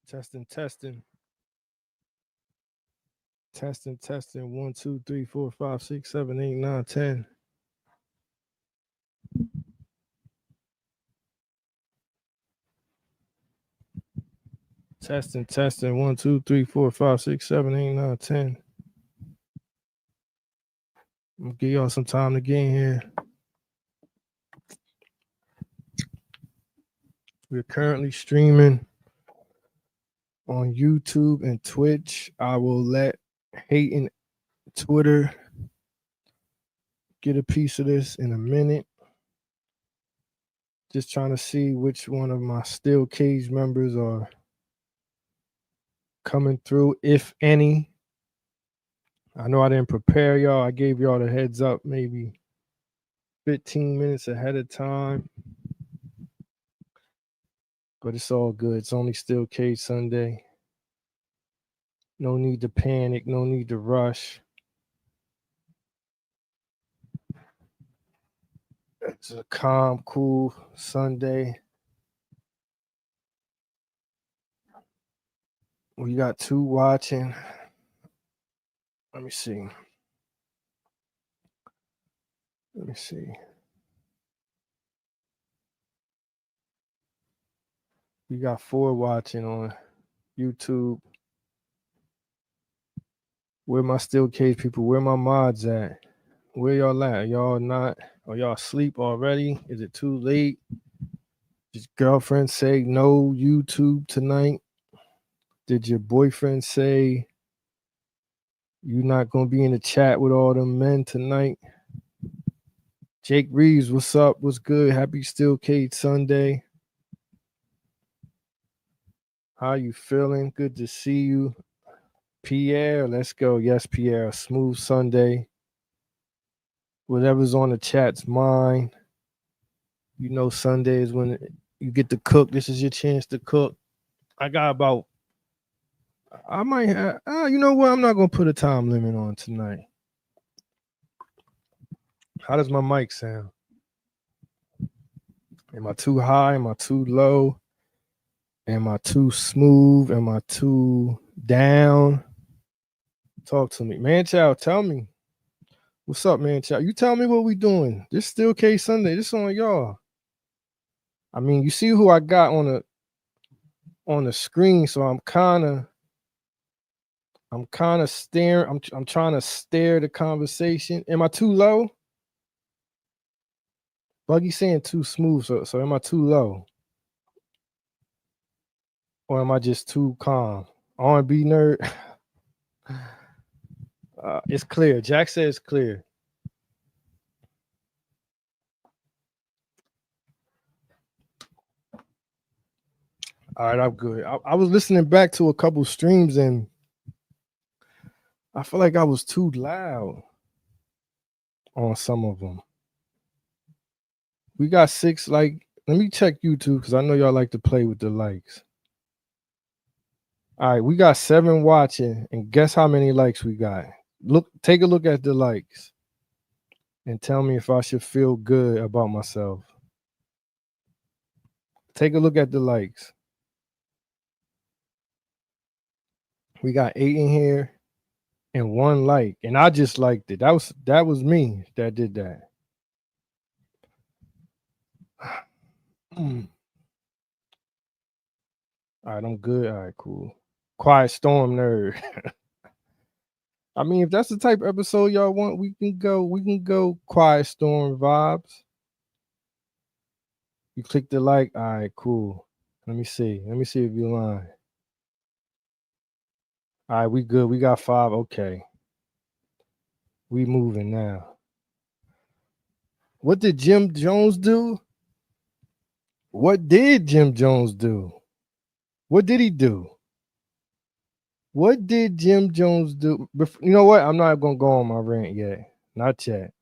Testing, testing, testing, testing. 1, 2, 3, 4, 5, 6, 7, 8, 9, 10. Testing, testing. 1, 2, 3, 4, 5, 6, 7, 8, 9, 10. I'm gonna give y'all some time to get in here. We're currently streaming on YouTube and Twitch. I will let Hayden Twitter get a piece of this in a minute. Just trying to see which one of my Steel Cage members are coming through, if any. I know I didn't prepare y'all. I gave y'all the heads up maybe 15 minutes ahead of time. But it's all good. It's only Steel Cage Sunday. No need to panic. No need to rush. It's a calm, cool Sunday. We got 2 watching. Let me see. We got 4 watching on YouTube. Where my Steel Cage people? Where my mods at? Where y'all at? Y'all not? Are y'all asleep already? Is it too late? Did your girlfriend say no YouTube tonight? Did your boyfriend say you're not gonna be in the chat with all them men tonight? Jake Reeves, what's up? What's good? Happy Steel Cage Sunday. How you feeling? Good to see you. Pierre, let's go. Yes, Pierre. Smooth Sunday. Whatever's on the chat's mine. You know, Sunday is when you get to cook. This is your chance to cook. I got about, I might have, you know what? I'm not going to put a time limit on tonight. How does my mic sound? Am I too high? Am I too low? Am I too smooth? Am I too down? Talk to me. Man Child, tell me. What's up, Man Child? You tell me what we doing. This Steel Cage Sunday. This on y'all. I mean, you see who I got on the screen, so I'm kind of staring. I'm trying to stare the conversation. Am I too low? Buggy saying too smooth, so am I too low? Or am I just too calm? R&B nerd. It's clear. Jack says it's clear. All right, I'm good. I was listening back to a couple streams and I feel like I was too loud on some of them. We got 6 like. Let me check YouTube because I know y'all like to play with the likes. All right, we got 7 watching, and guess how many likes we got? Take a look at the likes and tell me if I should feel good about myself. Take a look at the likes. We got 8 in here and 1 like, and I just liked it. That was me that did that. All right, I'm good. All right, cool. Quiet Storm Nerd. I mean, if that's the type of episode y'all want, we can go Quiet Storm vibes. You click the like. All right, cool. Let me see if you're lying. All right, we good. We got 5. Okay. We moving now. What did Jim Jones do? What did Jim Jones do? What did he do? What did Jim Jones do? You know what? I'm not going to go on my rant yet. Not yet.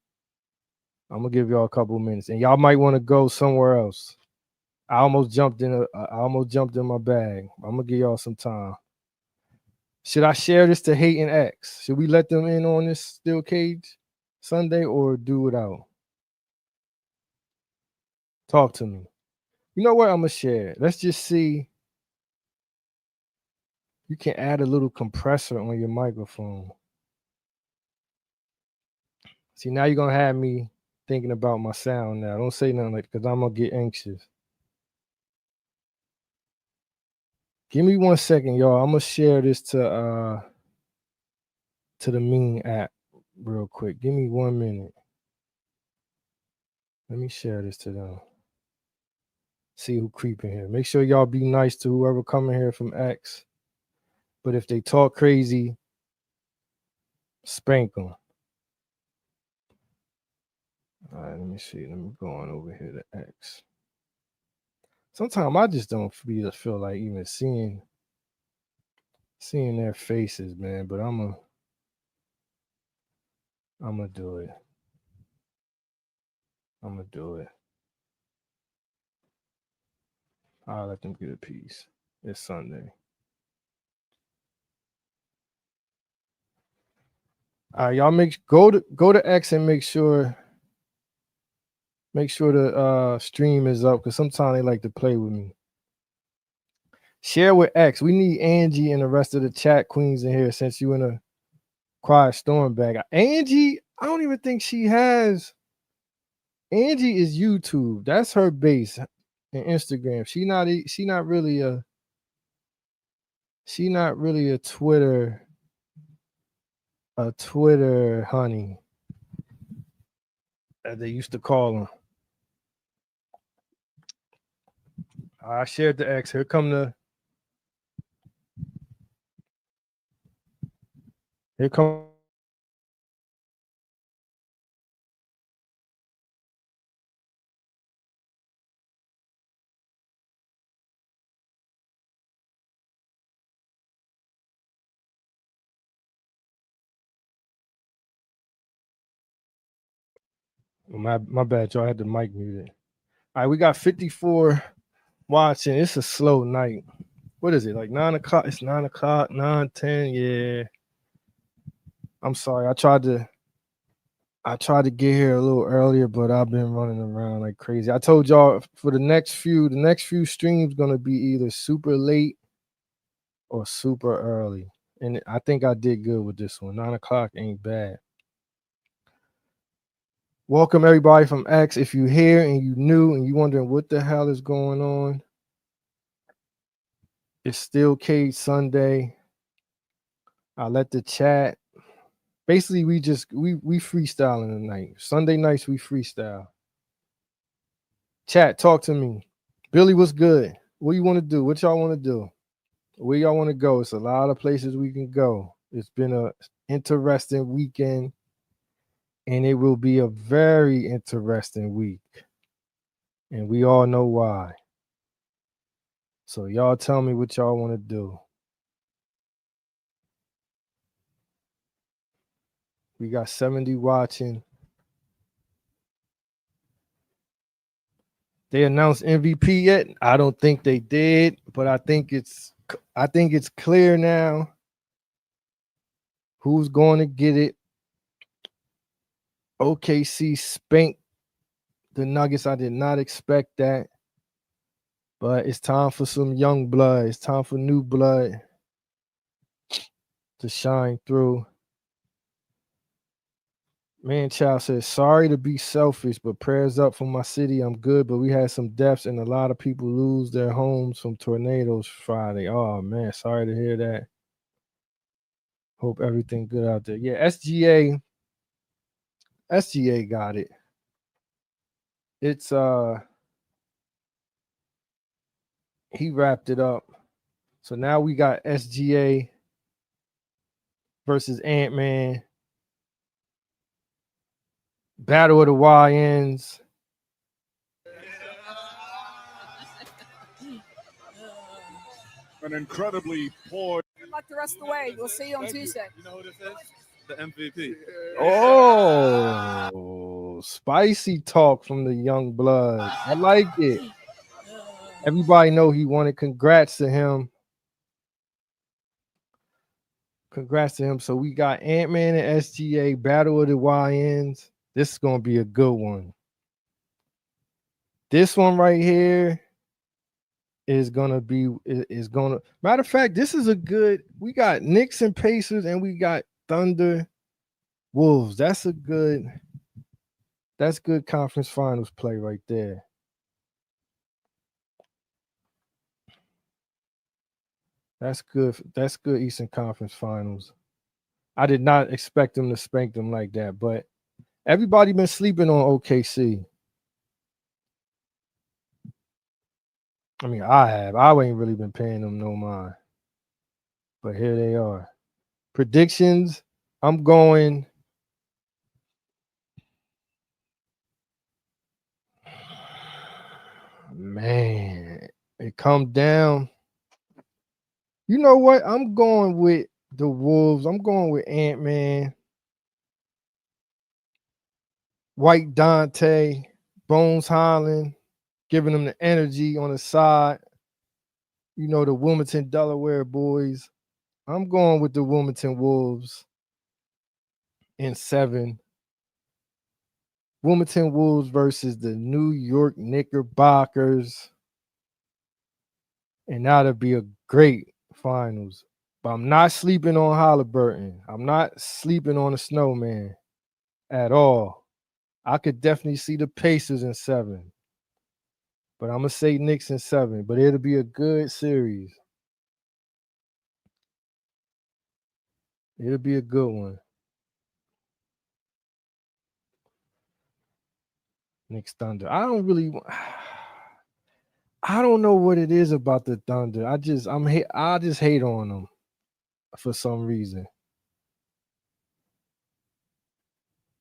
I'm going to give y'all a couple minutes. And y'all might want to go somewhere else. I almost jumped in my bag. I'm going to give y'all some time. Should I share this to Hayden X? Should we let them in on this Steel Cage Sunday or do without? Talk to me. You know what? I'm going to share it. Let's just see You can add a little compressor on your microphone. See, now you're gonna have me thinking about my sound now. Don't say nothing like because I'm gonna get anxious. Give me 1 second, y'all. I'm gonna share this to the Mean app real quick. Give me 1 minute. Let me share this to them. See who creeping here. Make sure y'all be nice to whoever coming here from X. But if they talk crazy, spank them. All right, let me see. Let me go on over here to X. Sometimes I just don't feel like even seeing their faces, man. But I'm gonna do it. I'm gonna do it. I'll let them get a piece. It's Sunday. All right, y'all go to X and make sure the stream is up because sometimes they like to play with me. Share with X. We need Angie and the rest of the chat queens in here since you in a quiet storm bag. Angie, I don't even think she has. Angie is YouTube. That's her base and Instagram. She not really a Twitter honey, as they used to call them. I shared the X. Here come my bad, y'all. I had the mic muted. All right, we got 54 watching. It's a slow night. What is it, like 9 o'clock? It's 9 o'clock, 9, 10. Yeah. I'm sorry. I tried to get here a little earlier, but I've been running around like crazy. I told y'all for the next few streams gonna be either super late or super early. And I think I did good with this one. 9 o'clock ain't bad. Welcome everybody from X. If you're here and you new and you wondering what the hell is going on, it's still Cage Sunday. I let the chat. Basically, we freestyling tonight. Sunday nights we freestyle. Chat, talk to me. Billy, what's good? What you want to do? What y'all want to do? Where y'all want to go? It's a lot of places we can go. It's been a interesting weekend, and it will be a very interesting week. And we all know why. So y'all tell me what y'all want to do. We got 70 watching. They announced MVP yet? I don't think they did, but I think it's clear now who's going to get it. OKC spanked the Nuggets. I did not expect that. But it's time for some young blood. It's time for new blood to shine through. Man Child says, sorry to be selfish, but prayers up for my city. I'm good, but we had some deaths and a lot of people lose their homes from tornadoes Friday. Oh, man, sorry to hear that. Hope everything good out there. Yeah, SGA got it. It's he wrapped it up. So now we got SGA versus Ant-Man. Battle of the YNs. An incredibly poor. Good luck the rest of the way. We'll see you on Tuesday. You know who this is? The MVP. Oh, spicy talk from the young blood. I like it. Everybody know he won it. Congrats to him. So we got Ant-Man and SGA, Battle of the YNs. This is going to be a good one. This one right here, is gonna be is gonna. Matter of fact, this is a good. We got Knicks and Pacers, and we got Thunder Wolves. That's good conference finals play right there. That's good. That's good Eastern Conference Finals. I did not expect them to spank them like that, but everybody been sleeping on OKC. I mean, I have. I ain't really been paying them no mind. But here they are. Predictions. I'm going. Man, it come down. You know what? I'm going with the Wolves. I'm going with Ant-Man, White Dante, Bones Holland, giving them the energy on the side. You know, the Wilmington, Delaware boys. I'm going with the Wilmington Wolves in 7. Wilmington Wolves versus the New York Knickerbockers. And that'll be a great finals. But I'm not sleeping on Halliburton. I'm not sleeping on the Snowman at all. I could definitely see the Pacers in 7. But I'm going to say Knicks in 7. But it'll be a good series. It'll be a good one. Knicks Thunder. I don't know what it is about the Thunder. I just hate on them for some reason.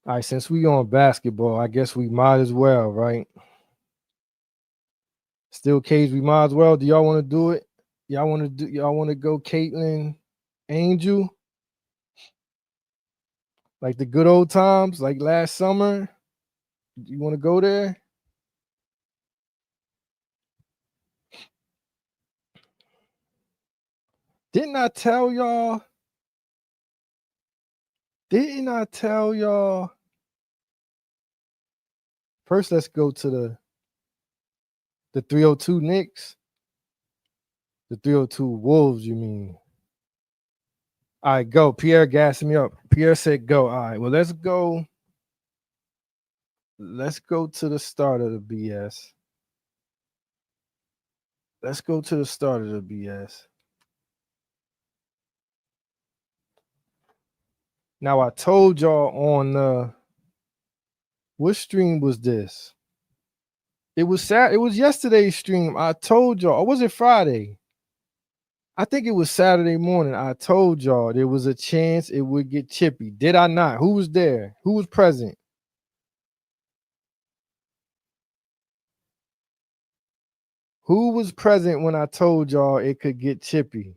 All right, since we on basketball, I guess we might as well, right? Still Cage, we might as well. Do y'all want to do it? Y'all want to go Caitlyn Angel? Like the good old times, like last summer? You want to go there? Didn't I tell y'all? First, let's go to the 302 Knicks. The 302 Wolves, you mean? All right, go. Pierre gassed me up. Pierre said go. All right, well, let's go. Let's go to the start of the BS. Let's go to the start of the BS. Now, I told y'all on what stream was this? It was yesterday's stream. I told y'all, or was it Friday? I think it was Saturday morning. I told y'all there was a chance it would get chippy. Did I not? Who was there? Who was present? Who was present when I told y'all it could get chippy?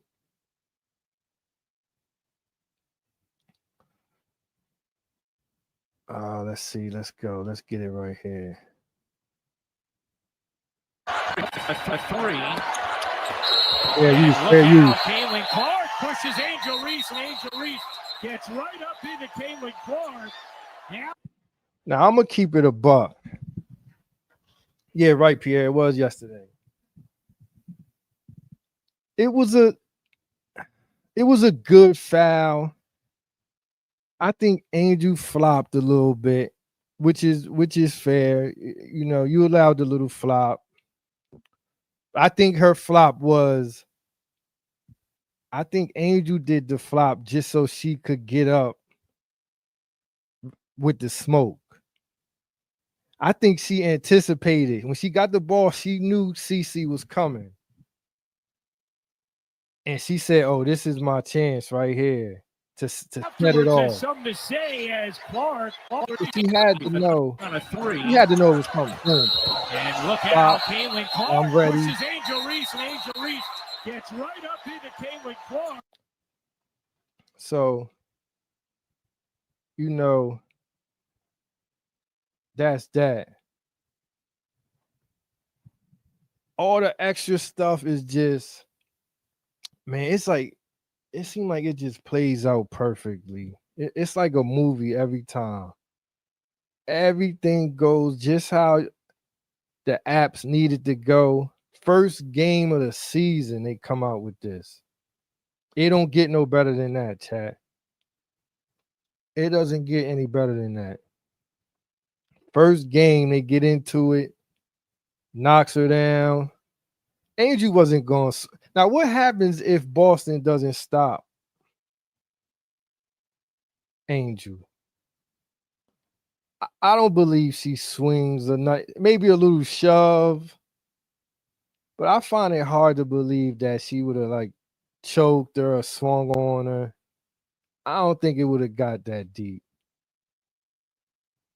Let's see. Let's go. Let's get it right here. A 3. Yeah, Caitlyn Clark pushes Angel Reese, and Angel Reese gets right up into Caitlyn Clark. Yeah. Now I'm gonna keep it a buck. Yeah, right, Pierre. It was yesterday. It was a good foul. I think Angel flopped a little bit, which is fair. You know, you allowed the little flop. I think her flop was. I think Angel did the flop just so she could get up with the smoke. I think she anticipated when she got the ball. She knew CC was coming, and she said, "Oh, this is my chance right here to set it off." Something to say as Clark. She had to know. On a 3. She had to know it was coming. Boom. And look out, Caitlyn Clark. I'm ready. Pushes Angel Reese, and Angel Reese gets right up into Caitlyn Clark. So, you know, that's that. All the extra stuff is just, man, it's like, it seems like it just plays out perfectly. It's like a movie every time. Everything goes just how the apps needed to go. first game of the season, they come out with this. It don't get no better than that, chat. It doesn't get any better than that. First game, they get into it, knocks her down. Angel wasn't going. Now, what happens if Boston doesn't stop Angel? I don't believe she swings a night, maybe a little shove, but I find it hard to believe that she would have like choked her or swung on her. I don't think it would have got that deep.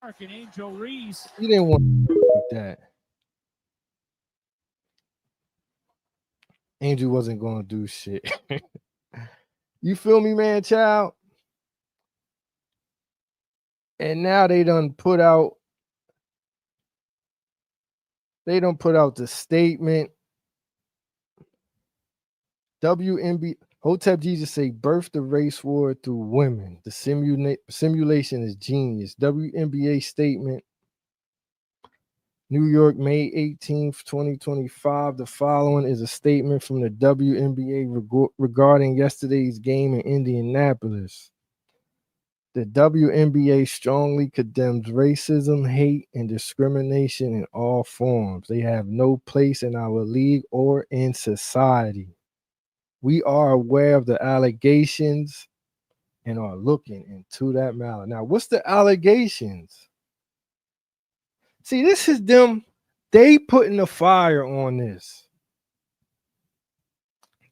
And Angel Reese. You didn't want to like that. Angel wasn't going to do shit. You feel me, man, child? And now they done put out the statement. WNBA Hotep Jesus say birth the race war through women. The simulation is genius. WNBA statement. New York, May 18th, 2025. The following is a statement from the WNBA regarding yesterday's game in Indianapolis. The WNBA strongly condemns racism, hate, and discrimination in all forms. They have no place in our league or in society. We are aware of the allegations and are looking into that matter. Now, what's the allegations? See, this is them. They putting the fire on this.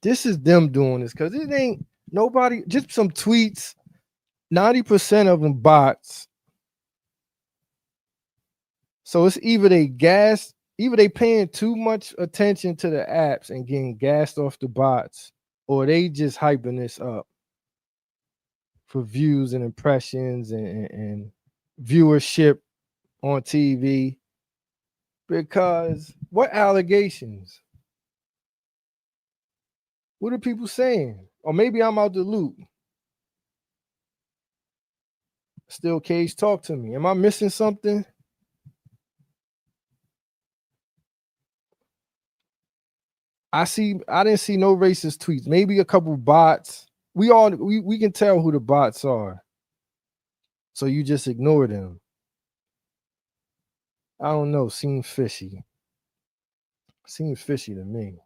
This is them doing this because it ain't nobody, just some tweets. 90% of them bots. So it's either they paying too much attention to the apps and getting gassed off the bots, or they just hyping this up for views and impressions and viewership on TV. Because what allegations? What are people saying? Or maybe I'm out the loop. Still Cage, talk to me. Am I missing something? I didn't see no racist tweets. Maybe a couple bots. We can tell who the bots are. So you just ignore them. I don't know. Seems fishy. Seems fishy to me.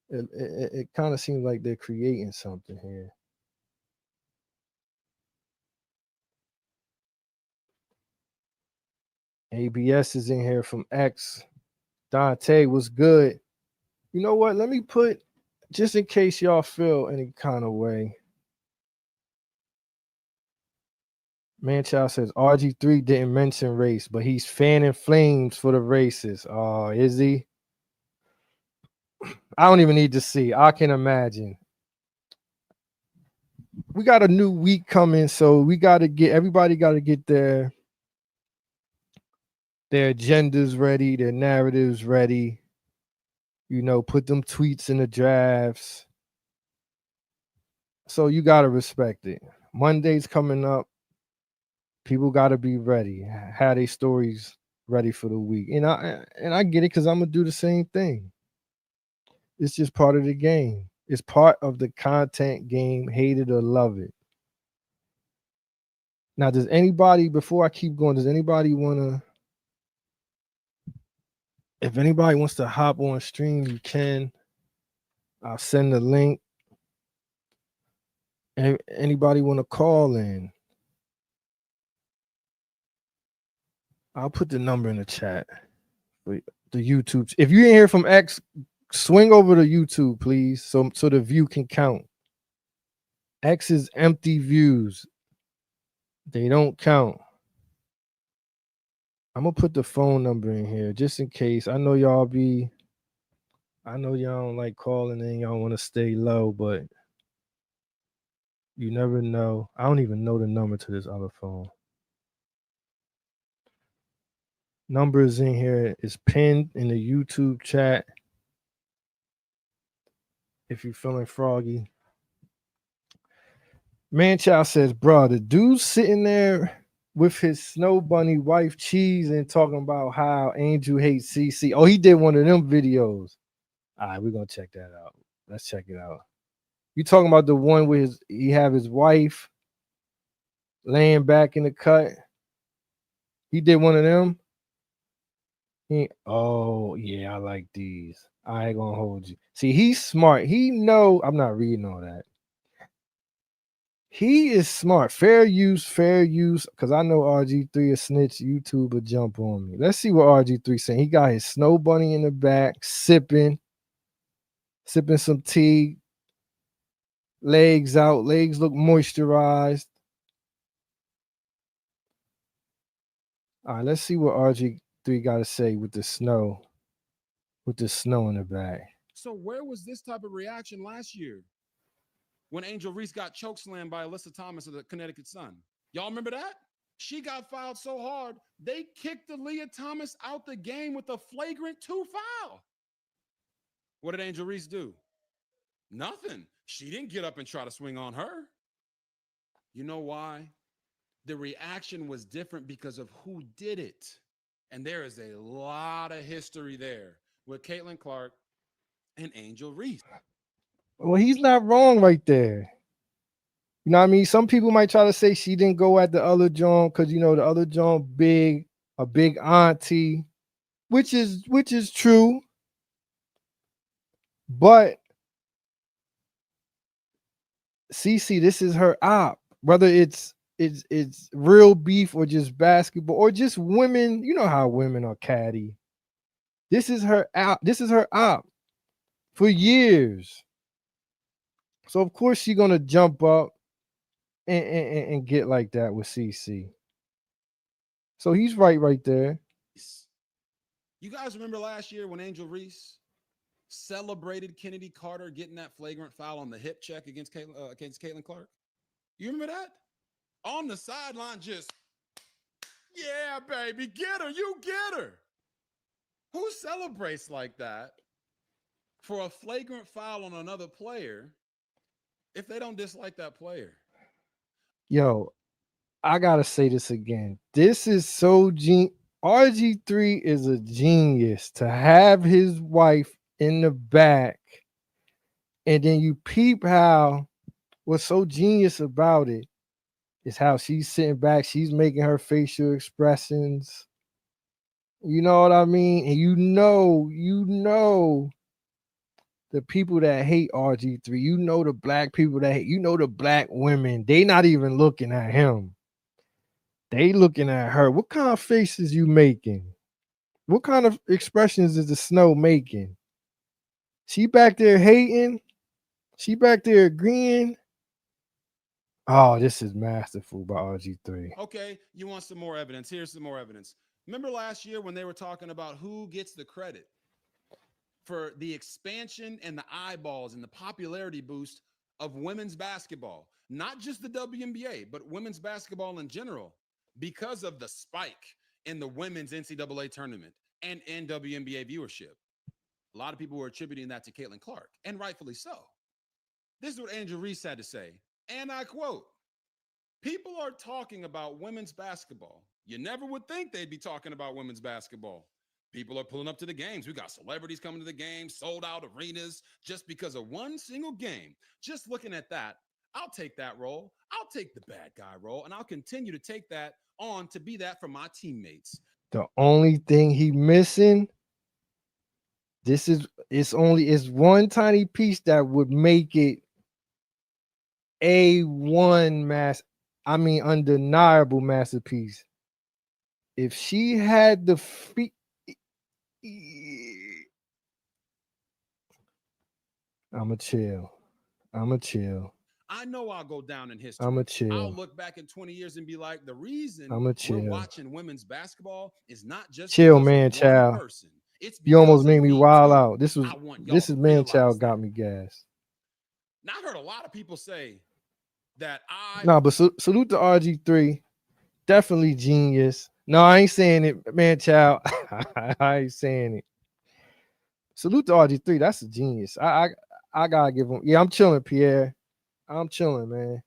It kind of seems like they're creating something here. ABS is in here from X. Dante was good. You know what? Let me put, just in case y'all feel any kind of way. Manchild says RG3 didn't mention race, but he's fanning flames for the races. Oh, is he? I don't even need to see. I can imagine. We got a new week coming, so everybody got to get their agendas ready, their narratives ready. Put them tweets in the drafts. So you got to respect it. Monday's coming up. People got to be ready, have their stories ready for the week. And I get it because I'm going to do the same thing. It's just part of the game. It's part of the content game, hate it or love it. Now, does anybody, before I keep going, does anybody want to, if anybody wants to hop on stream, you can. I'll send the link. Anybody want to call in? I'll put the number in the chat. The YouTube. If you didn't hear from X, swing over to YouTube, please, so the view can count. X is empty views. They don't count. I'm gonna put the phone number in here just in case. I know y'all don't like calling in, y'all want to stay low, but you never know. I don't even know the number to this other phone. Number is in here. It's pinned in the YouTube chat. If you're feeling froggy. Manchild says, bro, the dude sitting there with his Snow Bunny wife Cheese and talking about how Angel hates CC. Oh, he did one of them videos. All right, we're gonna check that out. Let's check it out. You talking about the one where he have his wife laying back in the cut? He did one of them. Oh yeah, I like these. I ain't gonna hold you. See, he's smart. He know I'm not reading all that. He is smart. Fair use, because I know RG3 a snitch. YouTube will jump on me. Let's see what RG3 saying. He got his Snow Bunny in the back, sipping some tea. Legs out. Legs look moisturized. All right, let's see what RG3 got to say with the snow. With the snow in the back. So where was this type of reaction last year when Angel Reese got chokeslammed by Alyssa Thomas of the Connecticut Sun? Y'all remember that? She got fouled so hard, they kicked Aaliyah Thomas out the game with a flagrant 2 foul. What did Angel Reese do? Nothing. She didn't get up and try to swing on her. You know why? The reaction was different because of who did it. And there is a lot of history there with Caitlyn Clark and Angel Reese. Well, he's not wrong right there. You know what I mean? Some people might try to say she didn't go at the other John because the other John a big auntie, which is true. But CC, this is her op. Whether it's real beef or just basketball or just women, you know how women are catty. This is her op. This is her op for years. So of course she's gonna jump up and get like that with CC. So he's right there. You guys remember last year when Angel Reese celebrated Kennedy Carter getting that flagrant foul on the hip check against Caitlyn Clark? You remember that? On the sideline, just, yeah, baby, get her, you get her. Who celebrates like that for a flagrant foul on another player if they don't dislike that player? Yo, I gotta say this again. This is so RG3 is a genius to have his wife in the back, and then you peep how what's so genius about it is how she's sitting back, she's making her facial expressions. You know what I mean? And you know the people that hate RG3, you know the black people that hate, the black women, they not even looking at him. They looking at her. What kind of faces you making? What kind of expressions is the snow making? She back there hating? She back there agreeing? Oh, this is masterful by RG3. Okay, you want some more evidence? Here's some more evidence. Remember last year when they were talking about who gets the credit for the expansion and the eyeballs and the popularity boost of women's basketball? Not just the WNBA, but women's basketball in general, because of the spike in the women's NCAA tournament and in WNBA viewership. A lot of people were attributing that to Caitlyn Clark, and rightfully so. This is what Angel Reese had to say, and I quote, "People are talking about women's basketball. You never would think they'd be talking about women's basketball. People are pulling up to the games. We got celebrities coming to the games, sold out arenas just because of one single game. Just looking at that, I'll take that role. I'll take the bad guy role, and I'll continue to take that on to be that for my teammates." The only thing he missing, it's one tiny piece that would make it undeniable masterpiece. If she had the feet, I'ma chill. I know I'll go down in history. I'ma chill. I'll look back in 20 years and be like, the reason chill. we're watching women's basketball is not just chill, because man, of one child. person. It's You almost made of me me wild too. out. This is man child got me gassed. Now I've heard a lot of people say that but salute to RG3. Definitely genius. No, I ain't saying it, man child. I ain't saying it. Salute to RG3. That's a genius. I gotta give him. Yeah, I'm chilling, Pierre. I'm chilling, man.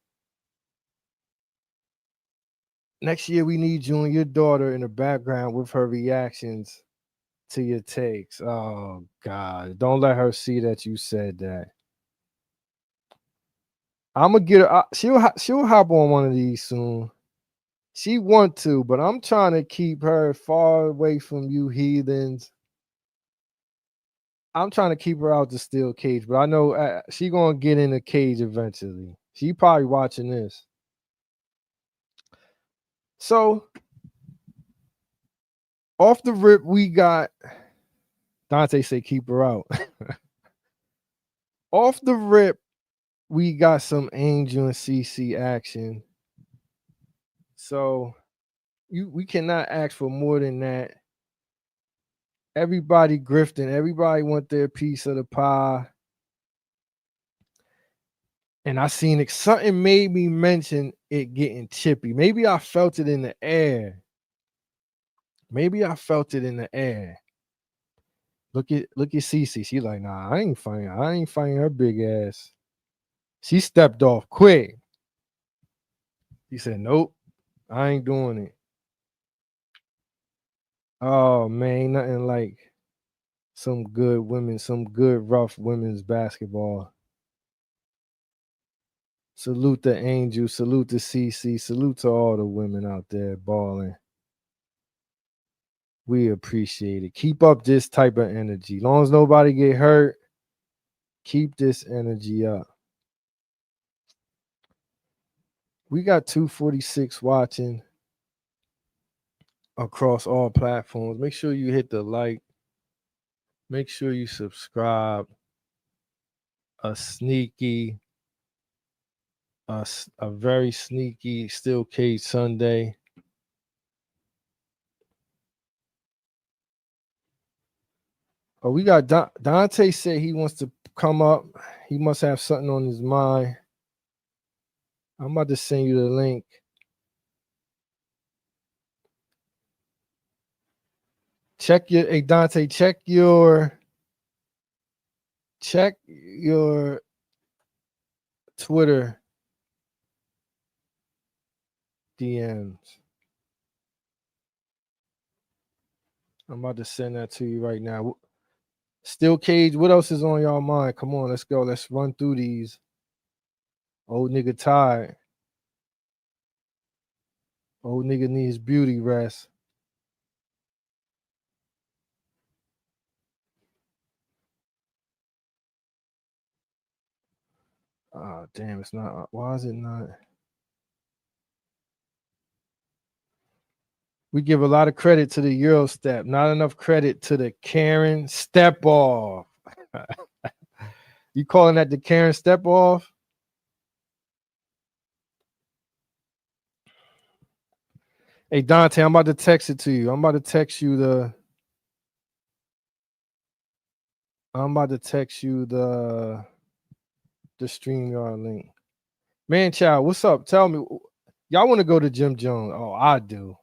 Next year we need you and your daughter in the background with her reactions to your takes. Oh God, don't let her see that you said that. I'm gonna get her. She'll hop on one of these soon. She want to, but I'm trying to keep her far away from you heathens. I'm trying to keep her out the steel cage, but I know she gonna get in the cage eventually. She probably watching this. So off the rip, we got Dante say keep her out. Off the rip, we got some Angel and CC action. So we cannot ask for more than that. Everybody grifting, everybody want their piece of the pie. And I seen it, something made me mention it getting chippy. Maybe I felt it in the air. Maybe I felt it in the air. Look at Cece. She like, nah, I ain't fighting her big ass. She stepped off quick. He said, nope, I ain't doing it. Oh man, ain't nothing like some good rough women's basketball. Salute the Angel, salute the CC, salute to all the women out there balling. We appreciate it. Keep up this type of energy. As long as nobody get hurt, keep this energy up. We got 246 watching across all platforms. Make sure you hit the like. Make sure you subscribe. A very sneaky Steel Cage Sunday. Oh, we got Dante said he wants to come up. He must have something on his mind. I'm about to send you the link. Dante, check your Twitter DMs. I'm about to send that to you right now. Steel Cage, what else is on y'all mind? Come on, let's go. Let's run through these. Old nigga tired. Old nigga needs beauty rest. Ah, damn, it's not. Why is it not? We give a lot of credit to the Euro step, not enough credit to the Karen step off. You calling that the Karen step off? Hey Dante, I'm about to text it to you. I'm about to text you the StreamYard link. Man, child, what's up? Tell me, y'all want to go to Jim Jones? Oh, I do.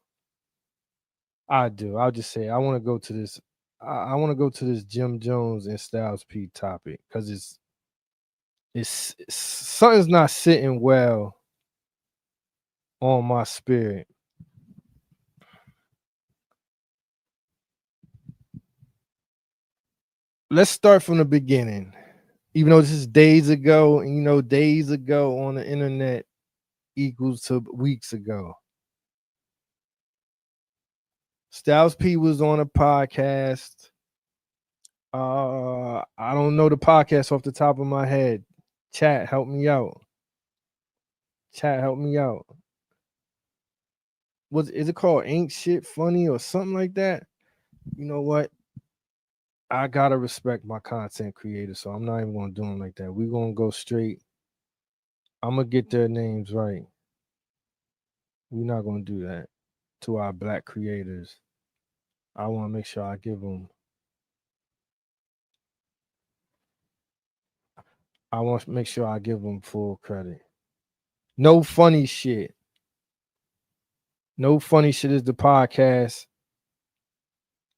I'll just say I want to go to this. I want to go to this Jim Jones and Styles P topic because it's something's not sitting well on my spirit. Let's start from the beginning. Even though this is days ago, and days ago on the internet equals to weeks ago. Styles P was on a podcast. I don't know the podcast off the top of my head. Chat, help me out. Is it called Ain't Shit Funny or something like that? You know what? I gotta respect my content creators, so I'm not even gonna do them like that. We're gonna go straight. I'm gonna get their names right. We're not gonna do that to our black creators. I want to make sure I give them. I want to make sure I give them full credit. No funny shit. No funny shit is the podcast.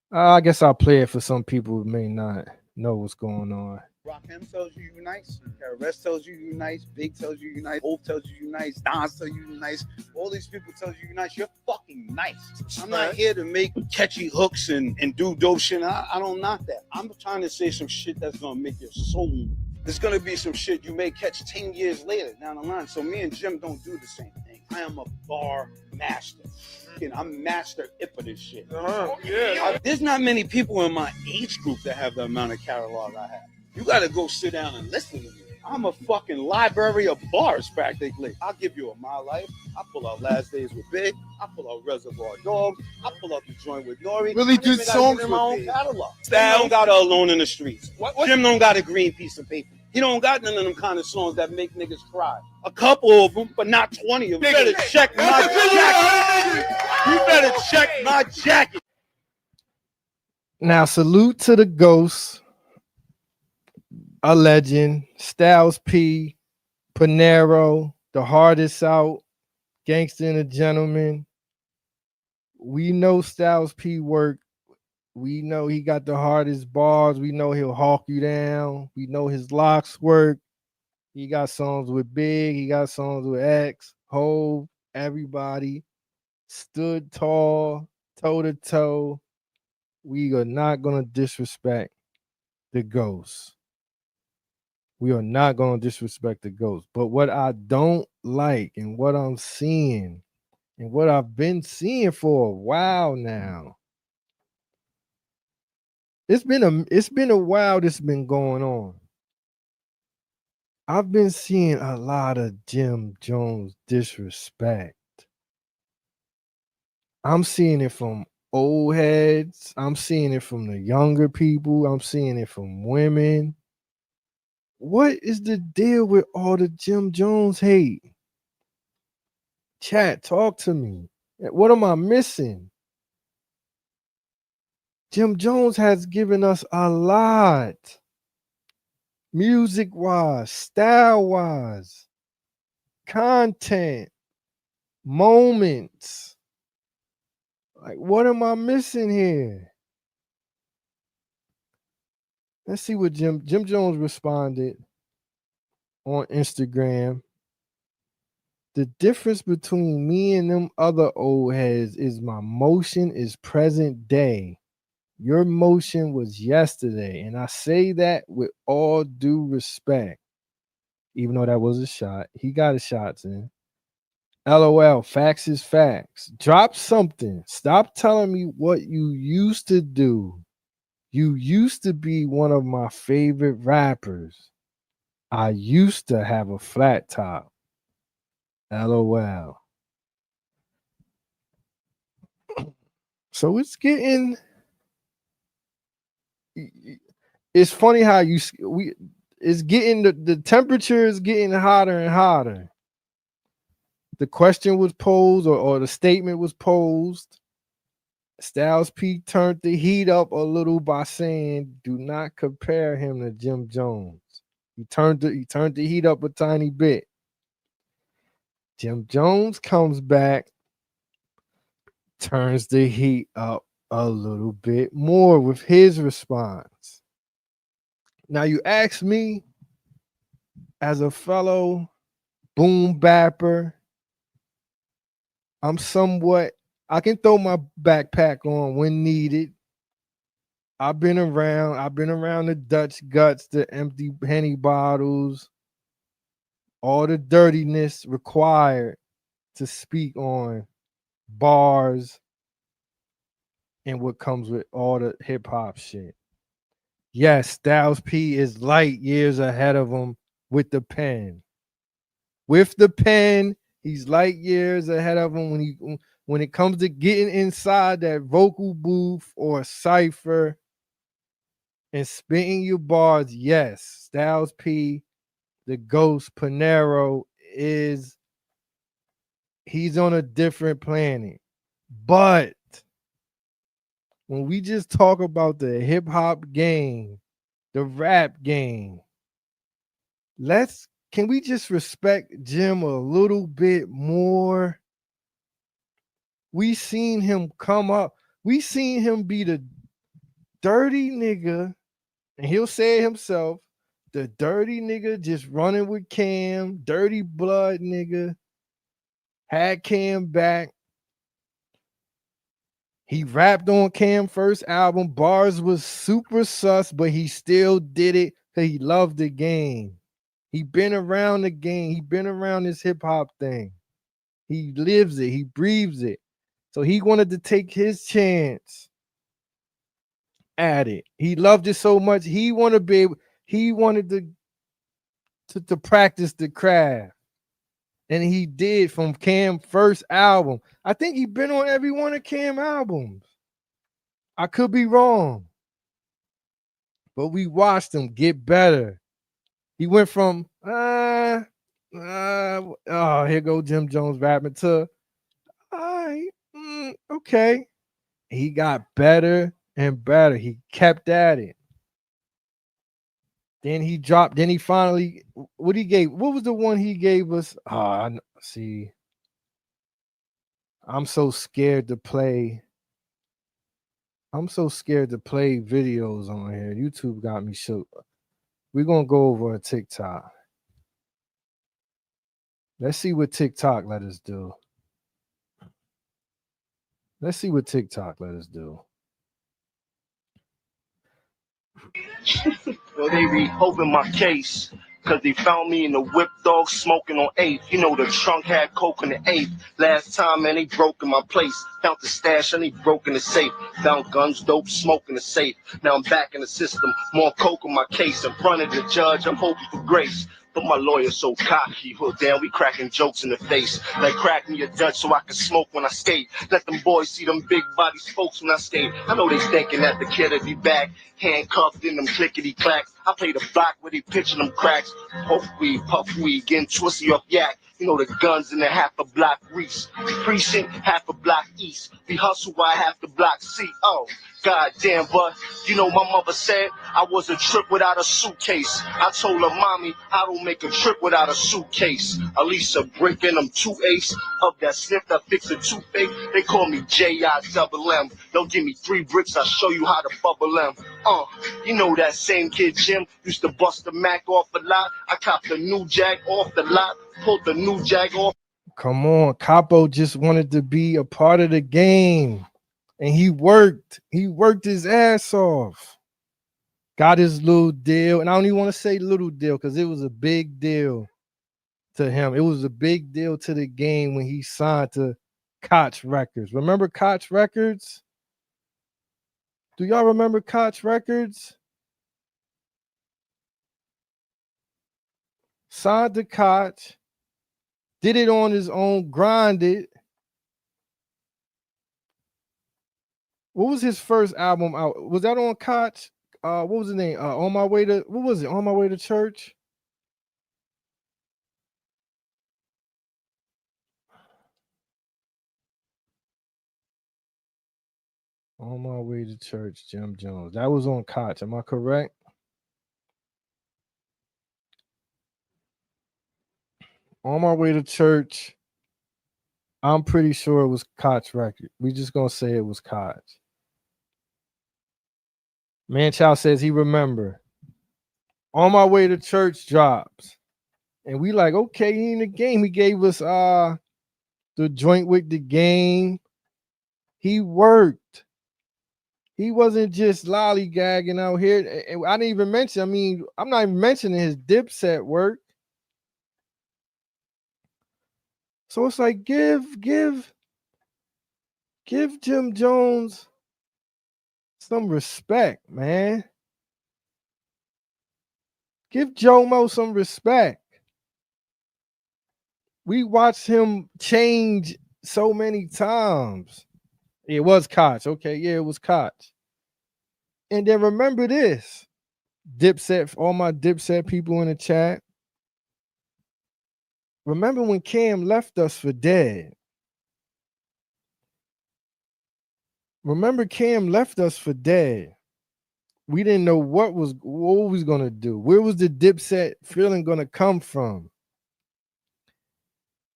I guess I'll play it for some people who may not know what's going on. Rakim tells you nice. Rest tells you nice. Big tells you nice. Hope tells you nice. Don tells you nice. All these people tells you nice. You're fucking nice. I'm not here to make catchy hooks and do dope shit. I don't knock that. I'm trying to say some shit that's gonna make your soul. There's gonna be some shit you may catch 10 years later down the line. So me and Jim don't do the same thing. I am a bar master. I'm master ip of this shit. There's not many people in my age group that have the amount of catalog I have. You gotta go sit down and listen to me. I'm a fucking library of bars, practically. I'll give you a My Life. I pull out Last Days with Big. I pull out Reservoir Dogs. I pull out The Joint with Nori. Really do songs in my with own Big. catalog. Style don't got a Alone in the Streets. Jim don't got a green piece of paper. He don't got none of them kind of songs that make niggas cry. A couple of them, but not 20 of them. You better check my jacket. You better check my jacket. Now, salute to the Ghost, a legend, Styles P, Panero, the hardest out, Gangsta and a Gentleman. We know Styles P work. We know he got the hardest bars. We know he'll hawk you down. We know his locks work. He got songs with Big. He got songs with X, Hove, everybody. Stood tall, toe to toe. We are not going to disrespect the Ghost. We are not going to disrespect the Ghost. But what I don't like and what I'm seeing and what I've been seeing for a while now, it's been a while this been going on. I've been seeing a lot of Jim Jones disrespect. I'm seeing it from old heads. I'm seeing it from the younger people. I'm seeing it from women. What is the deal with all the Jim Jones hate? Chat, talk to me. What am I missing? Jim Jones has given us a lot. Music-wise, style-wise, content, moments. Like, what am I missing here? Let's see what Jim Jones responded on Instagram. The difference between me and them other old heads is my motion is present day. Your motion was yesterday. And I say that with all due respect. Even though that was a shot. He got his shots in. LOL, facts is facts. Drop something. Stop telling me what you used to do. You used to be one of my favorite rappers. I used to have a flat top. LOL. So it's getting. It's funny how it's getting the temperature is getting hotter and hotter. The question was posed or the statement was posed. Styles P turned the heat up a little by saying, "Do not compare him to Jim Jones." He turned the heat up a tiny bit. Jim Jones comes back, turns the heat up a little bit more with his response. Now you ask me, as a fellow boom bapper, I can throw my backpack on when needed. I've been around the Dutch guts, the empty Henny bottles, all the dirtiness required to speak on bars and what comes with all the hip hop shit. Yes, Styles P is light years ahead of him with the pen. With the pen, he's light years ahead of him when it comes to getting inside that vocal booth or cipher and spitting your bars. Yes, Styles P, the Ghost Panero, he's on a different planet. But when we just talk about the hip hop game, the rap game, can we just respect Jim a little bit more? We seen him come up. We seen him be the dirty nigga, and he'll say it himself, the dirty nigga just running with Cam, dirty blood nigga. Had Cam back. He rapped on Cam's first album. Bars was super sus, but he still did it because he loved the game. He been around the game. He been around this hip-hop thing. He lives it. He breathes it. So he wanted to take his chance at it. He loved it so much. He wanted to practice the craft. And he did from Cam's first album. I think he been on every one of Cam's albums. I could be wrong. But we watched him get better. He went from here go Jim Jones rapping to okay. He got better and better. He kept at it. Then he dropped. Then he finally, what was the one he gave us? See, I'm so scared to play. I'm so scared to play videos on here. YouTube got me shook. We're gonna go over a TikTok. Let's see what TikTok let us do. Let's see what TikTok let us do. Yo, they reopened my case because they found me in the whip dog smoking on 8th. You know, the trunk had coke in the 8th. Last time, man, they broke in my place. Found the stash and they broke in the safe. Found guns, dope, smoke in the safe. Now I'm back in the system. More coke in my case. In front of the judge, I'm hoping for grace. But my lawyer's so cocky, hood down, we cracking jokes in the face. Like crack me a Dutch so I can smoke when I skate. Let them boys see them big body spokes when I skate. I know they thinking that the kid'll be back, handcuffed in them clickety clacks. I play the block where they pitching them cracks. Puff weed, getting twisty off yak. You know the guns in the half a block Reese. Precinct, half a block east. We hustle by half the block C. Oh, goddamn, but you know my mother said I was a trip without a suitcase. I told her, mommy, I don't make a trip without a suitcase. At least a brick and them 2 ace of that sniff that fix a toothache. They call me J-I-double-M. Don't give me 3 bricks, I'll show you how to bubble them. You know that same kid Jim used to bust the Mac off a lot. I copped the new Jag off the lot, pulled the new Jag off. Come on, Capo just wanted to be a part of the game. And he worked his ass off. Got his little deal. And I don't even want to say little deal because it was a big deal to him. It was a big deal to the game when he signed to Koch Records. Remember Koch Records? Do y'all remember Koch Records? Signed to Koch. Did it on his own, grinded. What was his first album out? Was that on Koch? What was the name? On My Way to, what was it? On My Way to Church? On My Way to Church, Jim Jones. That was on Koch. Am I correct? On My Way to Church. I'm pretty sure it was Koch record. We just gonna say it was Koch. Manchow says he remember. On My Way to Church drops. And we like, okay, he in the game. He gave us the joint with the game. He worked. He wasn't just lollygagging out here. And I didn't even mention, I'm not even mentioning his Dipset work. So it's like give Jim Jones some respect, man. Give Jomo some respect. We watched him change so many times. It was Koch. Okay, yeah, it was Koch. And then remember this. Dipset, all my Dipset people in the chat. Remember when Cam left us for dead? Remember Cam left us for dead. We didn't know what we was gonna do. Where was the Dipset feeling gonna come from?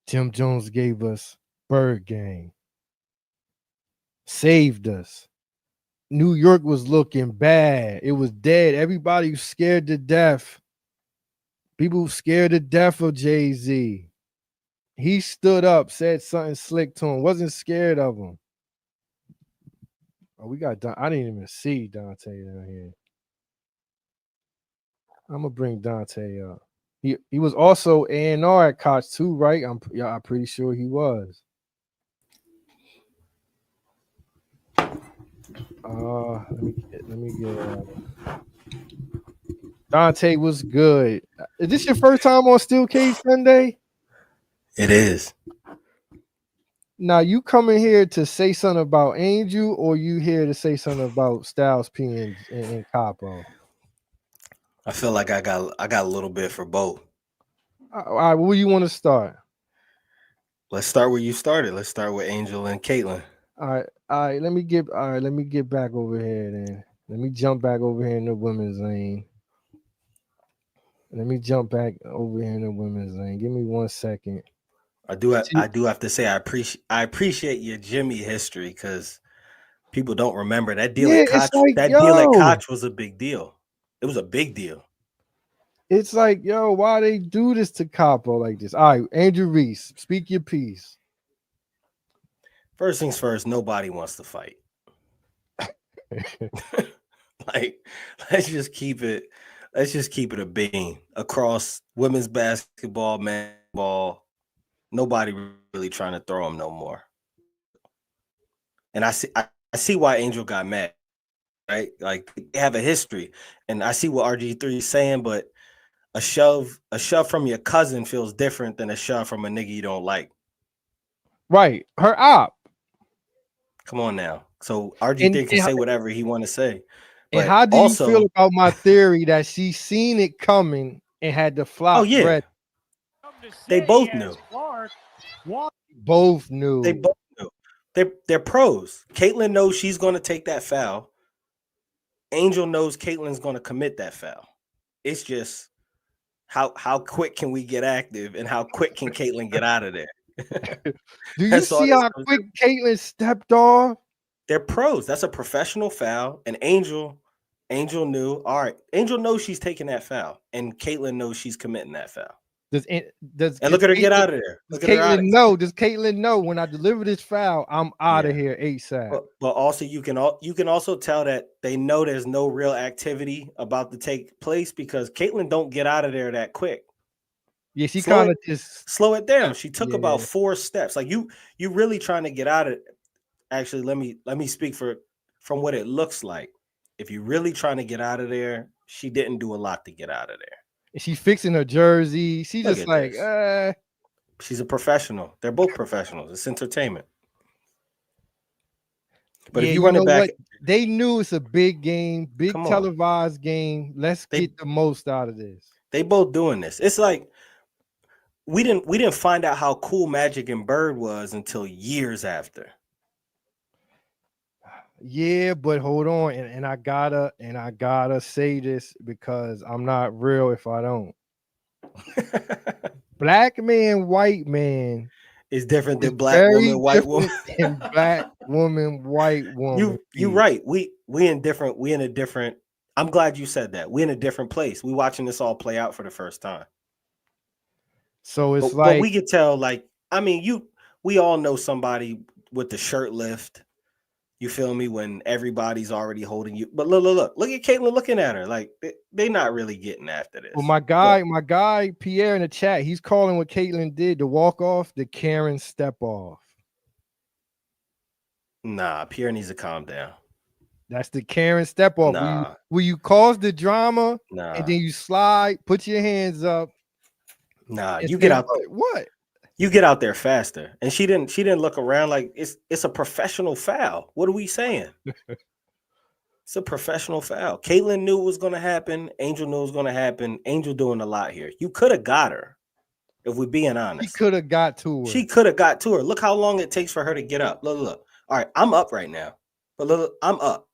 Jim Jones gave us Bird Gang. Saved us. New York was looking bad. It was dead. Everybody was scared to death People scared to death of Jay-Z. He stood up, said something slick to him, wasn't scared of him. Oh, we got I didn't even see Dante down here. I'm gonna bring Dante up. He was also A&R at Koch too, right? I'm pretty sure he was. Let me get Dante was good. Is this your first time on Steel Cage Sunday? It is. Now you coming here to say something about Angel, or you here to say something about Styles P and Capo? I feel like I got a little bit for both. All right, where you want to start? Let's start where you started. Let's start with Angel and Caitlyn. All right. Let me get back over here then. Let me jump back over here in the women's lane. Give me 1 second. I do have to say I appreciate your Jimmy history because people don't remember that deal at Koch. Deal at Koch was a big deal. It was a big deal. It's like, yo, why they do this to Capo like this? All right, Andrew Reese, speak your piece. First things first, nobody wants to fight. Like, let's just keep it a beam across women's basketball, men's ball. Nobody really trying to throw them no more. And I see why Angel got mad, right? Like, they have a history, and I see what RG3 is saying, but a shove from your cousin feels different than a shove from a nigga you don't like. Right, her op. Come on now. So RG3 can say whatever he want to say. And how do you feel about my theory that she seen it coming and had to flop? Oh yeah, bread? They both knew. Both knew. They both knew. They're pros. Caitlyn knows she's going to take that foul. Angel knows Caitlyn's going to commit that foul. It's just how quick can we get active and how quick can Caitlyn get out of there? Do you see how quick Caitlyn stepped off? They're pros. That's a professional foul. And Angel knew. All right, Angel knows she's taking that foul, and Caitlyn knows she's committing that foul. And look at her get out of there. Does Caitlyn know when I deliver this foul, I'm out of here ASAP? But also you can also tell that they know there's no real activity about to take place because Caitlyn don't get out of there that quick. Yeah, she kind of just slow it down. She took about 4 steps. Like you really trying to get out of it. Actually, let me speak from what it looks like. If you're really trying to get out of there, she didn't do a lot to get out of there. She's fixing her jersey. She just like, she's a professional. They're both professionals. It's entertainment. But if you run it back, they knew it's a big game, big televised game. Let's get the most out of this. They both doing this. It's like we didn't find out how cool Magic and Bird was until years after. Yeah, but hold on, and I gotta say this because I'm not real if I don't. Black man, white man is different than black woman, white woman. And black woman, white woman. You're right. We in a different. I'm glad you said that. We in a different place. We watching this all play out for the first time. So it's but we could tell. Like, I mean, we all know somebody with the shirt lift. You feel me? When everybody's already holding you. But look at Caitlyn looking at her. Like, they not really getting after this. Well, my guy, Pierre in the chat, he's calling what Caitlyn did, the walk off, the Karen step off. Nah, Pierre needs to calm down. That's the Karen step off. Nah. Will you cause the drama and then you slide, put your hands up. Nah, you get out there. What? You get out there faster. And she didn't look around. Like, it's a professional foul. What are we saying? It's a professional foul. Caitlyn knew it was going to happen. Angel knew it was going to happen. Angel doing a lot here. You could have got her, if we're being honest. She could have got to her. She could have got to her. Look how long it takes for her to get up. Look. All right, I'm up right now. But look, I'm up.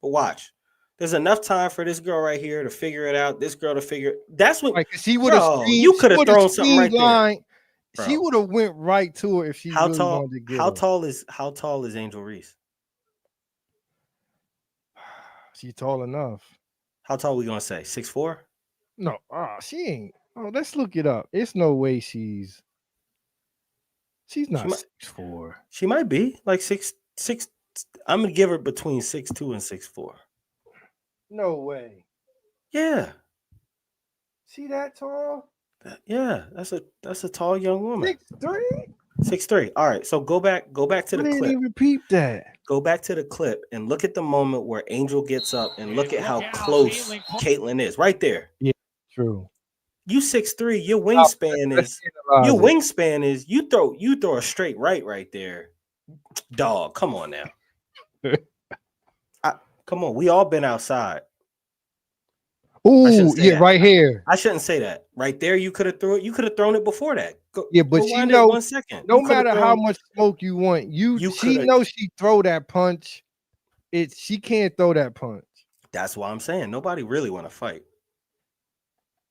But watch. There's enough time for this girl right here to figure it out. This girl to figure it. That's what she would have. You could have thrown something right there. Bro. She would have went right to her if she really wanted to get how tall is Angel Reese? She's tall enough. How tall are we gonna say? 6'4"? No, she ain't. Oh, let's look it up. It's no way she's not might- 6'4". She might be like 6'6". I'm gonna give her between 6'2" and 6'4". No way. Yeah, She that tall? yeah. That's a tall young woman. 6'3"? 6'3". All right. So go back to I the didn't clip. even repeat that. Go back to the clip and look at the moment where Angel gets up and look at how close Caitlyn is. Right there. Yeah, true. You 6'3", your Let's wingspan is you throw a straight right there. Dog, come on now. Come on, we all been outside. Oh, yeah, right here. I shouldn't say that. Right there, you could have thrown it. You could have thrown it before that. Yeah, but go she wind it know 1 second. no matter how much smoke you want, she knows she throw that punch. She can't throw that punch. That's why I'm saying nobody really want to fight.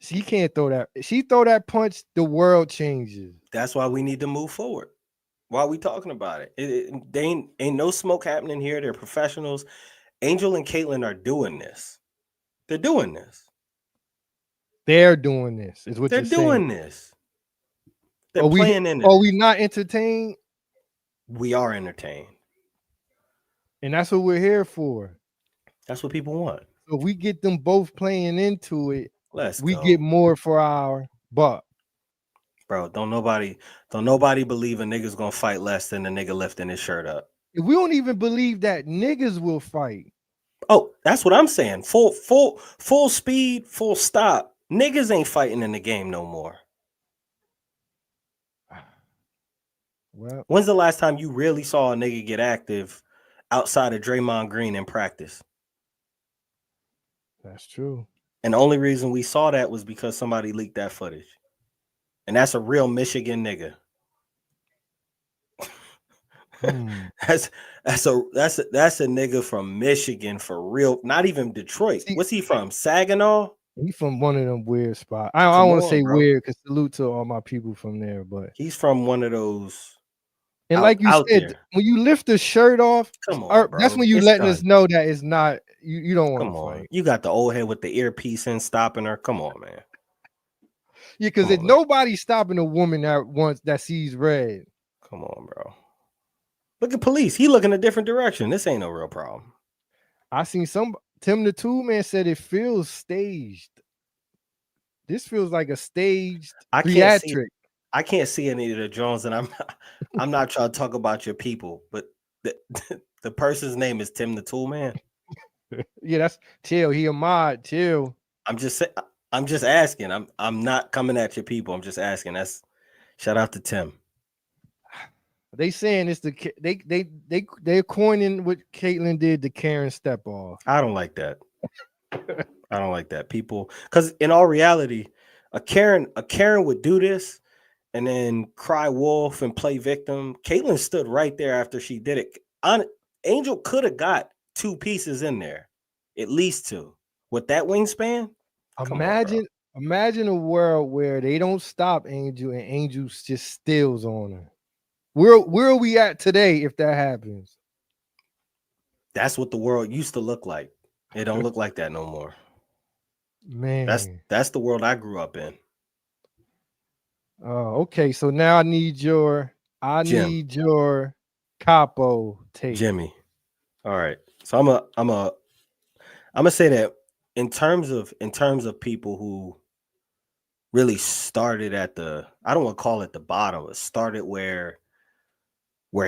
She can't throw that. She throw that punch, the world changes. That's why we need to move forward. Why are we talking about it? They ain't no smoke happening here. They're professionals. Angel and Caitlyn are doing this. They're doing this. They're doing this. Is what they're doing saying. this. They're playing in it. Are we not entertained? We are entertained. And that's what we're here for. That's what people want. So if we get them both playing into it, we get more for our buck. Bro, don't nobody believe a nigga's gonna fight less than a nigga lifting his shirt up. We don't even believe that niggas will fight. Oh, that's what I'm saying. Full speed, full stop. Niggas ain't fighting in the game no more. Well, when's the last time you really saw a nigga get active outside of Draymond Green in practice? That's true. And the only reason we saw that was because somebody leaked that footage. And that's a real Michigan nigga. That's a nigga from Michigan for real. Not even Detroit. What's he from? Saginaw? He's from one of them weird spots. I don't want to say weird because salute to all my people from there, but he's from one of those. And like you said, when you lift the shirt off, come on, bro. That's when you letting us know that it's not you don't want to fight. You got the old head with the earpiece in stopping her. Come on, man. Yeah, because if nobody's stopping a woman that sees red. Come on, bro. Look at police. He looking a different direction. This ain't no real problem. I seen Tim the Tool Man said it feels staged. This feels like a staged theatric. I can't see any of the Jones, and I'm not trying to talk about your people, but the person's name is Tim the Tool Man. Yeah, that's chill. He a mod. Chill. I'm just asking. I'm not coming at your people. I'm just asking. That's shout out to Tim. They saying it's they're coining what Caitlyn did to Karen step off. I don't like that. I don't like that. People, because in all reality, a Karen would do this and then cry wolf and play victim. Caitlyn stood right there after she did it. Angel could have got 2 pieces in there, at least 2. With that wingspan, imagine a world where they don't stop Angel and Angel just steals on her. Where are we at today if that happens? That's what the world used to look like. It don't look like that no more. Man, that's the world I grew up in. Oh, okay. So now I need your capo tape. Jimmy. All right. So I'm gonna say that in terms of people who really started at I don't want to call it the bottom, but started where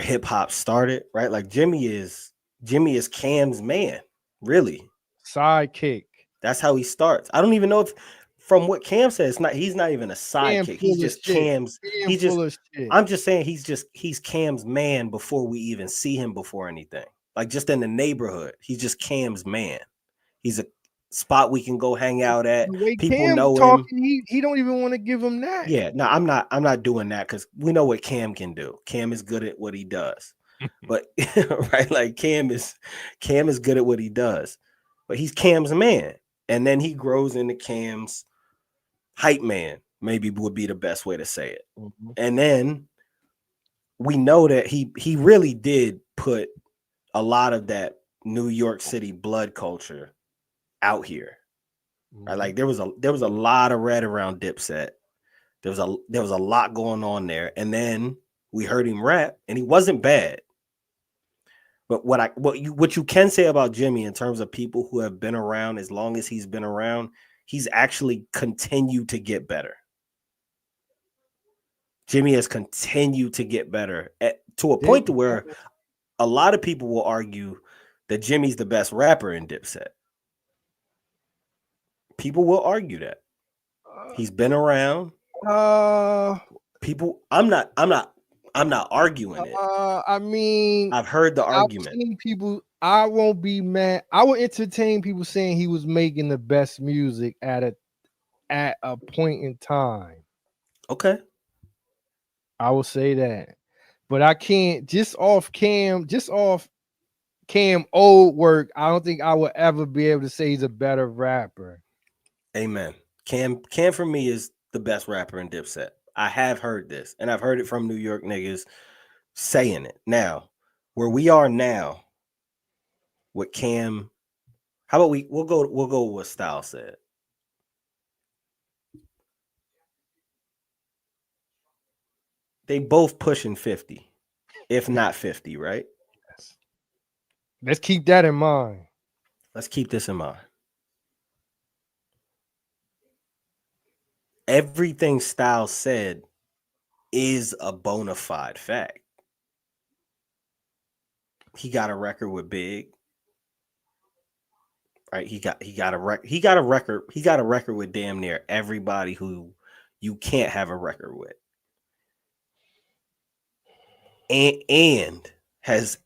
hip hop started, right? Like Jimmy is Cam's man, really. Sidekick. That's how he starts. I don't even know if, from what Cam says, he's not even a sidekick. He's just Cam's. I'm just saying he's Cam's man before we even see him before anything. Like just in the neighborhood, he's just Cam's man. He's a spot we can go hang out at. People Cam know talking, him. He don't even want to give him that. Yeah, no, I'm not doing that because we know what Cam can do. Cam is good at what he does. But right, like Cam is good at what he does. But he's Cam's man. And then he grows into Cam's hype man, maybe would be the best way to say it. Mm-hmm. And then we know that he really did put a lot of that New York City blood culture out here. Right? Like there was a lot of red around Dipset. There was a lot going on there, and then we heard him rap, and he wasn't bad. But what you can say about Jimmy in terms of people who have been around as long as he's been around, he's actually continued to get better. Jimmy has continued to get better to a point to where a lot of people will argue that Jimmy's the best rapper in Dipset. People will argue that. He's been around. People, I'm not arguing it. I mean, I've heard the argument. I've seen people. I won't be mad. I would entertain people saying he was making the best music at a point in time. Okay, I will say that, but I can't just off Cam old work. I don't think I will ever be able to say he's a better rapper. Amen. Cam for me is the best rapper in Dipset. I have heard this, and I've heard it from New York niggas saying it. Now, where we are now with Cam, how about we'll go with what Styles said. They both pushing 50, if not 50, right? Let's keep that in mind. Let's keep this in mind. Everything Styles said is a bona fide fact. He got a record with Big. Right? He got a record with damn near everybody who you can't have a record with. And has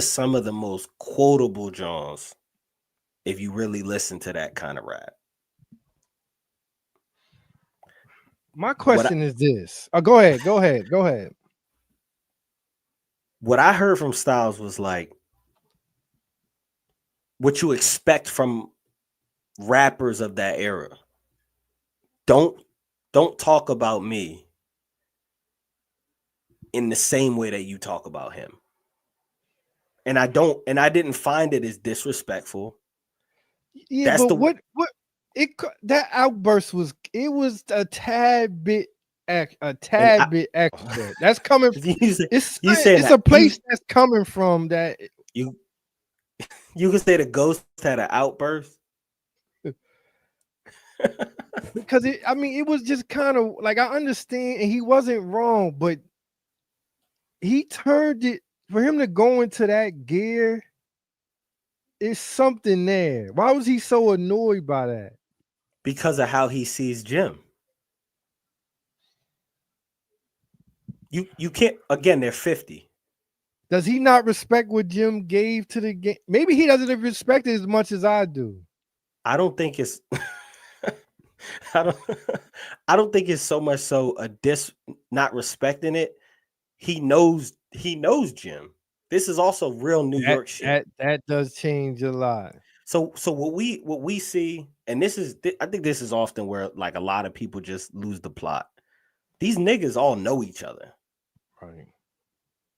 some of the most quotable Johns if you really listen to that kind of rap. My question is this. Oh, go ahead. What I heard from Styles was like what you expect from rappers of that era. Don't talk about me in the same way that you talk about him. And I didn't find it as disrespectful. Yeah, that's but that outburst was a tad bit extra. That's coming from it's a place that's coming from that you can say the Ghost had an outburst. Because it was just kind of like, I understand, and he wasn't wrong, but he turned it for him to go into that gear. It's something there. Why was he so annoyed by that? Because of how he sees Jim. You can't, again, they're 50. Does he not respect what Jim gave to the game? Maybe he doesn't respect it as much as I do. I don't think it's I don't think it's so much so a not respecting it. He knows Jim. This is also real New York shit. That does change a lot. So what we see, and I think this is often where like a lot of people just lose the plot. These niggas all know each other. Right.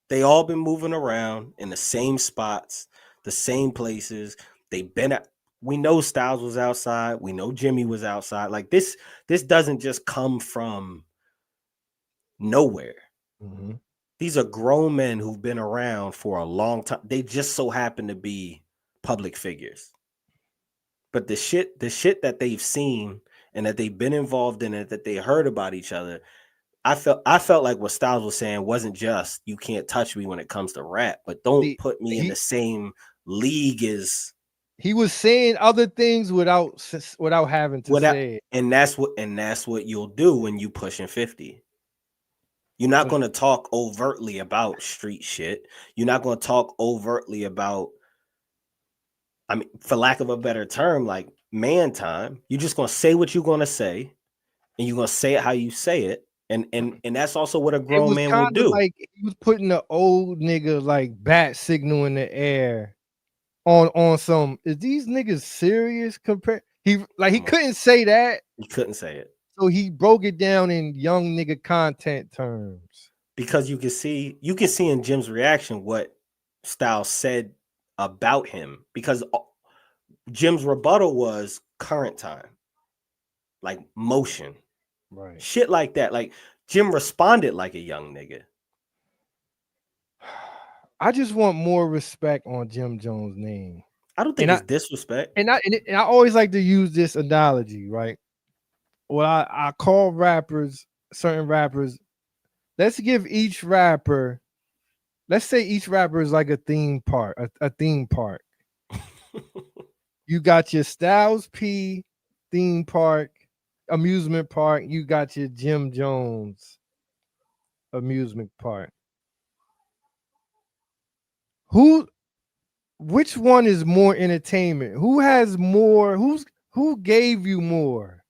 They all been moving around in the same spots, the same places. They've been at. We know Styles was outside. We know Jimmy was outside. Like this doesn't just come from nowhere. Mm-hmm. These are grown men who've been around for a long time. They just so happen to be public figures. But the shit that they've seen and that they've been involved in it, that they heard about each other, I felt like what Styles was saying wasn't just you can't touch me when it comes to rap, but don't put me in the same league as. He was saying other things without having to say it. And that's what you'll do when you pushing 50. You're not going to talk overtly about street shit. You're not going to talk overtly about, I mean, for lack of a better term, like man time. You're just going to say what you're going to say, and you're going to say it how you say it. And that's also what a grown man will do. Like he was putting the old nigga like bat signal in the air on some. Is these niggas serious? He couldn't say that. He couldn't say it. So he broke it down in young nigga content terms. Because you can see in Jim's reaction what Styles said about him. Because Jim's rebuttal was current time. like motion, Right. shit like that. Like Jim responded like a young nigga. I just want more respect on Jim Jones' name. I don't think And it's disrespect. And I always like to use this analogy, right? Well, I call rappers, certain rappers, let's give each rapper, let's say each rapper is like a theme park, a theme park. You got your Styles P theme park, amusement park. You got your Jim Jones amusement park. Which one is more entertainment? Who has more? Who gave you more?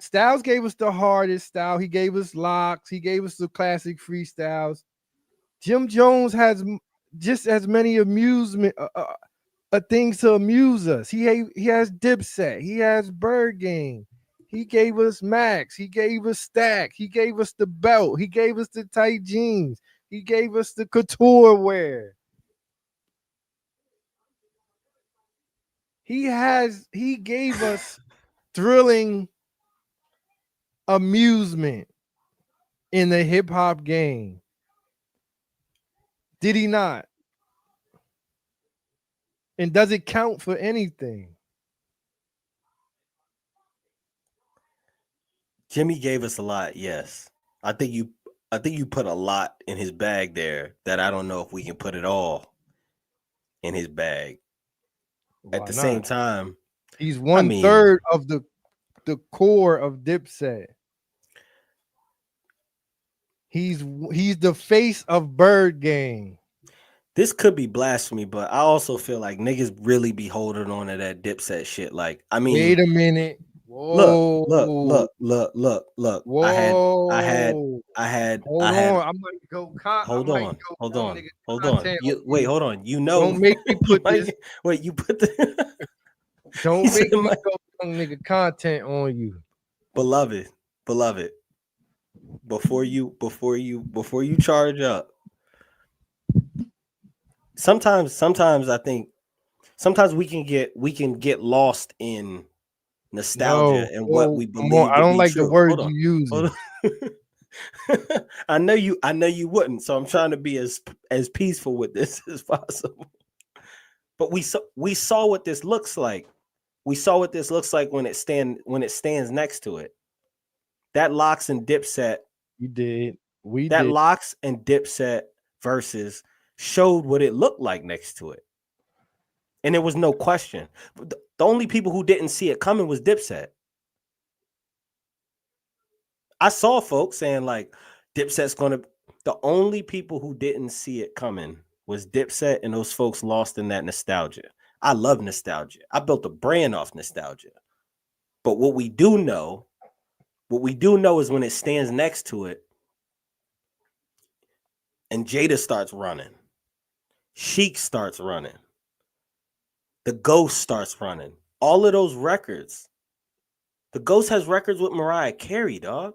Styles gave us the hardest style. He gave us locks. He gave us the classic freestyles. Jim Jones has just as many amusement things to amuse us. He has Dipset. He has Bird Game. He gave us Max. He gave us Stack. He gave us the belt. He gave us the tight jeans. He gave us the couture wear. He gave us thrilling amusement in the hip hop game. Did he not? And does it count for anything? Jimmy gave us a lot, yes. I think you put a lot in his bag there that I don't know if we can put it all in his bag. At the same time, he's 1/3 of the core of Dipset. He's the face of Bird Gang. This could be blasphemy, but I also feel like niggas really be holding on to that Dipset shit. Like, I mean, wait a minute. Whoa. Look. Whoa. I had. Hold on. I might go. Hold on. Wait, hold on. You know. Don't make me put this. Wait, you put the. Don't make me go young nigga content on you, beloved. Before you charge up. Sometimes I think we can get lost in nostalgia and what we believe. I don't like true. the words you use. I know you wouldn't, so I'm trying to be as peaceful with this as possible. But we saw what this looks like. We saw what this looks like when it stands next to it. That Locks and Dipset. You did. Locks and Dipset versus showed what it looked like next to it. And there was no question. The only people who didn't see it coming was Dipset. I saw folks saying like Dipset's gonna. The only people who didn't see it coming was Dipset, and those folks lost in that nostalgia. I love nostalgia. I built a brand off nostalgia. But what we do know is when it stands next to it, and Jada starts running, Chic starts running, The Ghost starts running. All of those records. The Ghost has records with Mariah Carey, dog.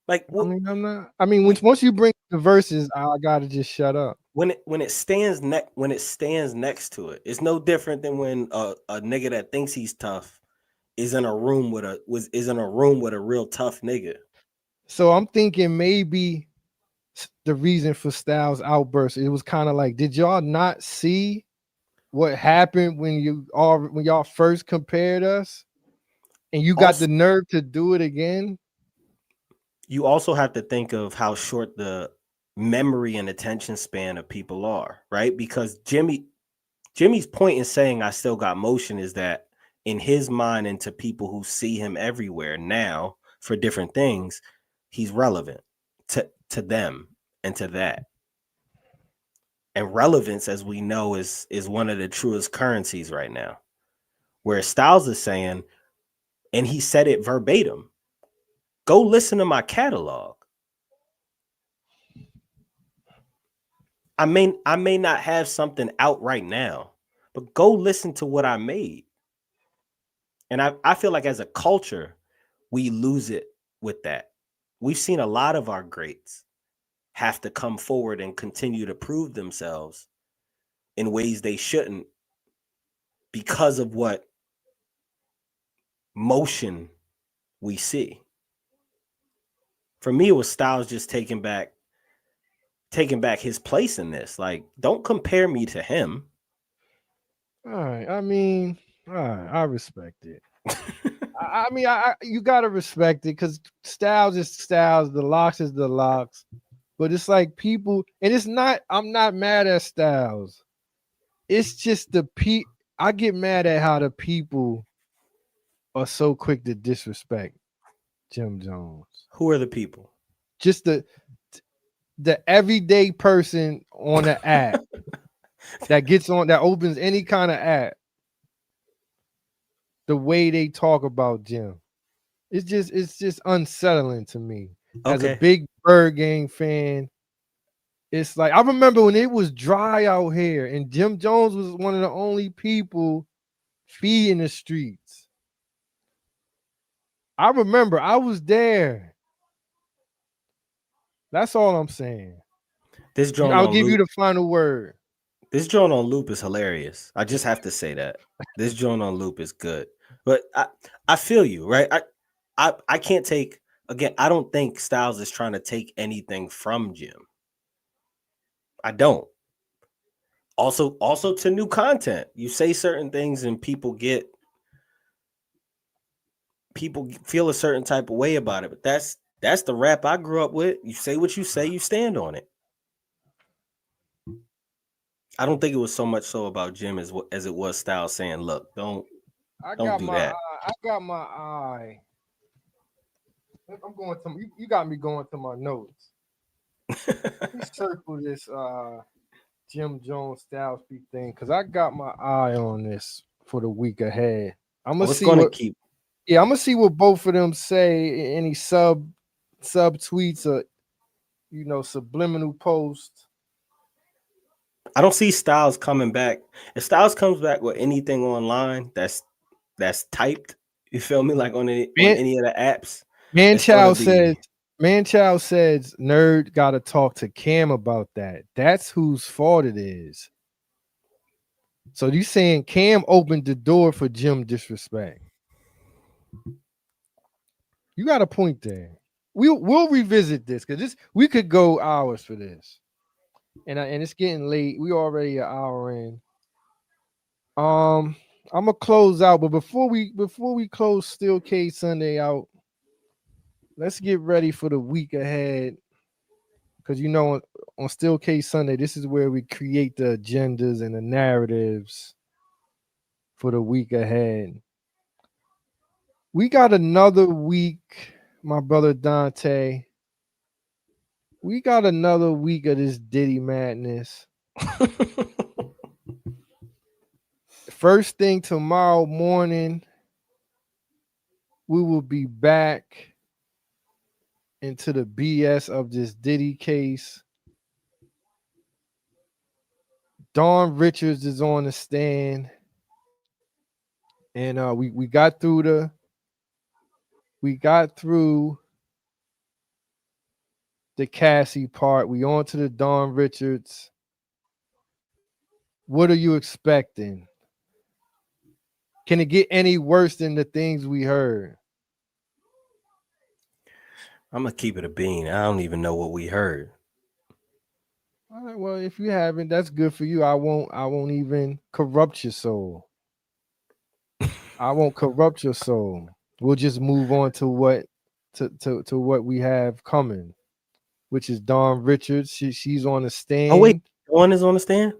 Like, once you bring the verses, I gotta just shut up. When it stands next to it, it's no different than when a nigga that thinks he's tough is in a room with a real tough nigga. So I'm thinking maybe the reason for Styles' outburst, it was kind of like, did y'all not see what happened when y'all first compared us, and you got the nerve to do it again? You also have to think of how short the memory and attention span of people are, right? Because Jimmy's point in saying I still got motion is that in his mind and to people who see him everywhere now for different things, he's relevant to them and to that. And relevance, as we know, is one of the truest currencies right now. Where Styles is saying, and he said it verbatim, go listen to my catalog. I may not have something out right now, but go listen to what I made. And I feel like as a culture, we lose it with that. We've seen a lot of our greats have to come forward and continue to prove themselves in ways they shouldn't because of what motion we see. For me, it was Styles just taking back his place in this. Like, don't compare me to him. All right. I mean, all right. I respect it. I mean, you gotta respect it because Styles is Styles, the Locks is the Locks. But it's like people, and it's not. I'm not mad at Styles. It's just I get mad at how the people are so quick to disrespect Jim Jones. Who are the people? Just the everyday person on the app that opens any kind of app. The way they talk about Jim, it's just unsettling to me. As a Okay. big Bird Gang fan, it's like I remember when it was dry out here, and Jim Jones was one of the only people feeding the streets. I remember I was there. That's all I'm saying. This joint I'll on give you loop. the final word. This joint on loop is hilarious. I just have to say that. This joint on loop is good. But I feel you, right? I can't take, again, I don't think Styles is trying to take anything from Jim. I don't. Also to new content. You say certain things and people feel a certain type of way about it. But that's the rap I grew up with. You say what you say, you stand on it. I don't think it was so much so about Jim as it was Styles saying, "Look, don't do that." I got my eye. I'm going to you got me going to my notes. Let me circle this Jim Jones Styles speak thing because I got my eye on this for the week ahead. I'm gonna see I'm gonna see what both of them say. Any sub tweets or subliminal posts. I don't see Styles coming back. If Styles comes back with anything online that's typed, you feel me? Like on any of the apps. Manchild says Nerd got to talk to Cam about that. That's whose fault it is. So you saying Cam opened the door for Jim disrespect? You got a point there. We'll revisit this because we could go hours for this, and it's getting late. We already an hour in. I'm gonna close out, but before we close Steel Case Sunday out, let's get ready for the week ahead. Because on Steel Case Sunday, this is where we create the agendas and the narratives for the week ahead. We got another week, my brother Dante. We got another week of this Diddy madness. First thing tomorrow morning, we will be back into the BS of this Diddy case. Dawn Richards is on the stand. And we got through the Cassie part. We on to the Dawn Richards. What are you expecting? Can it get any worse than the things we heard? I'm gonna keep it a bean. I don't even know what we heard. All right, well, if you haven't, that's good for you. I won't even corrupt your soul. I won't corrupt your soul. We'll just move on to what we have coming, which is Dawn Richards. She's on the stand. Oh wait, Dawn is on the stand.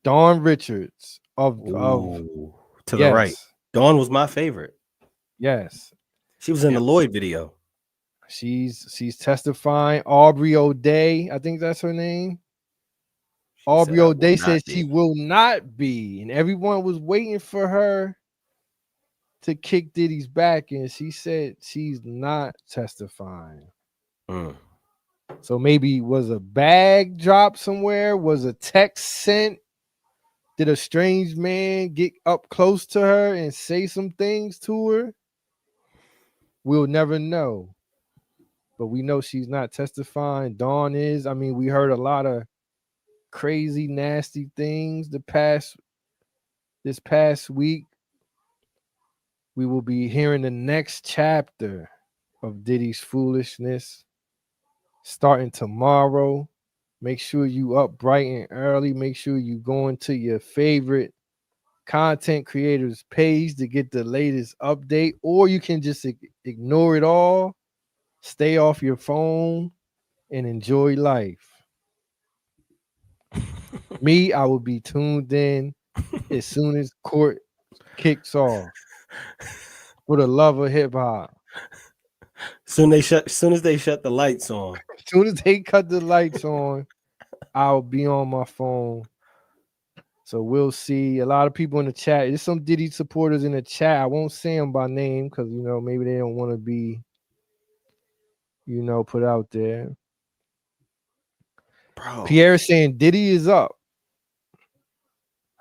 Dawn Richards to the right. Dawn was my favorite. Yes, she was in the Lloyd video. She's testifying. Aubrey O'Day, I think that's her name. Aubrey O'Day says she will not be, and everyone was waiting for her to kick Diddy's back, and she said she's not testifying. So maybe was a bag dropped somewhere? Was a text sent? Did a strange man get up close to her and say some things to her? We'll never know. But we know she's not testifying. Dawn is. I mean, we heard a lot of crazy, nasty things this past week. we will be hearing the next chapter of Diddy's foolishness starting tomorrow. Make sure you up bright and early. Make sure you go into your favorite content creators page to get the latest update, or you can just ignore it all, stay off your phone, and enjoy life. Me, I will be tuned in as soon as court kicks off for the love of hip hop. Soon as they shut the lights on. As soon as they cut the lights on, I'll be on my phone. So we'll see. A lot of people in the chat. There's some Diddy supporters in the chat. I won't say them by name because maybe they don't want to be, put out there. Bro. Pierre saying Diddy is up.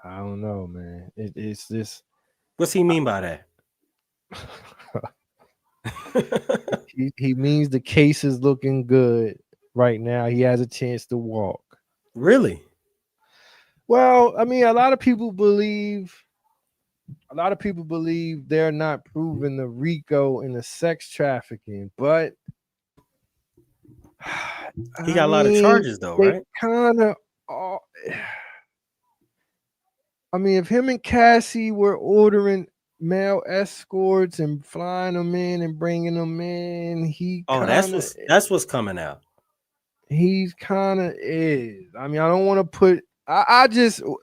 I don't know, man. It's this. What's he mean by that? he means the case is looking good right now. He has a chance to walk. Really? Well, I mean, a lot of people believe they're not proving the RICO and the sex trafficking, but he got a lot of charges though, right? Kind of. I mean, if him and Cassie were ordering male escorts and flying them in and bringing them in, that's what's coming out. He's kind of is. I mean, I don't want to put.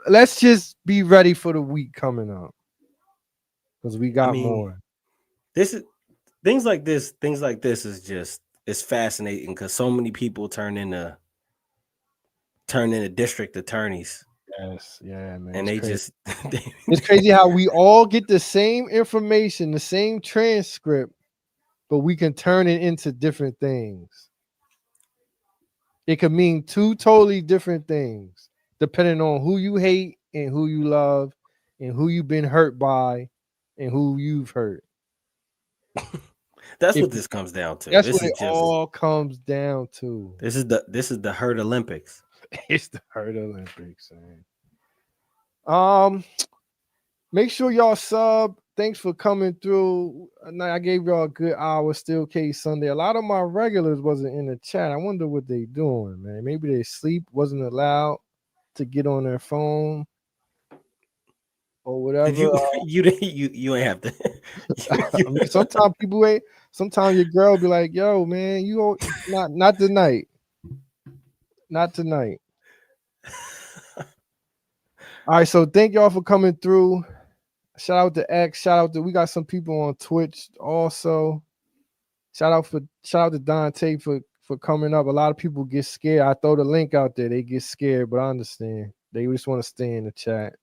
Let's just be ready for the week coming up because we got more. This is things like this is just it's fascinating because so many people turn into district attorneys. Yes, yeah, man. And it's crazy how we all get the same information, the same transcript, but we can turn it into different things. It could mean two totally different things, depending on who you hate and who you love and who you've been hurt by and who you've hurt. That's what this comes down to. That's what it all comes down to. This is the Hurt Olympics. It's the Hurt Olympics, man. Make sure y'all sub. Thanks for coming through. I gave y'all a good hour. Still Case Sunday. A lot of my regulars wasn't in the chat. I wonder what they doing, man. Maybe they sleep, wasn't allowed to get on their phone or whatever. You ain't have to. I mean, sometimes people ain't. Sometimes your girl be like, "Yo, man, you not tonight, not tonight." All right, so thank y'all for coming through. Shout out to X. Shout out to we got some people on Twitch also. Shout out to Dante for coming up. A lot of people get scared. I throw the link out there. They get scared, but I understand. They just want to stay in the chat.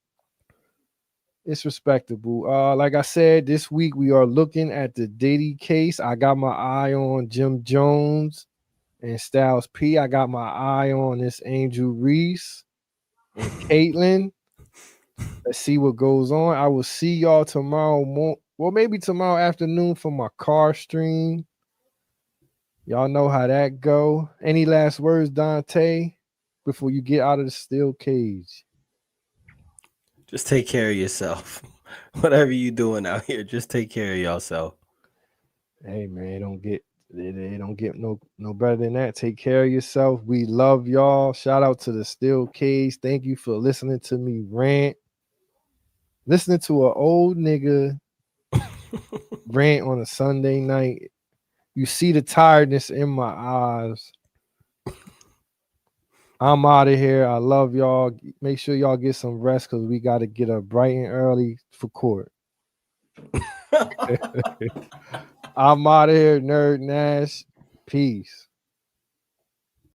It's respectable. Like I said, this week we are looking at the Diddy case. I got my eye on Jim Jones and Styles P. I got my eye on this Angel Reese and Caitlyn. Let's see what goes on. I will see y'all tomorrow maybe tomorrow afternoon for my car stream. Y'all know how that go. Any last words, Dante, before you get out of the steel cage? Just take care of yourself. Whatever you doing out here, just take care of yourself. Hey man, they don't get no better than that. Take care of yourself. We love y'all. Shout out to the steel cage. Thank you for listening to me rant. Listening to an old nigga rant on a Sunday night. You see the tiredness in my eyes. I'm out of here. I love y'all. Make sure y'all get some rest because we got to get up bright and early for court. I'm out of here, Nerd Nash. Peace.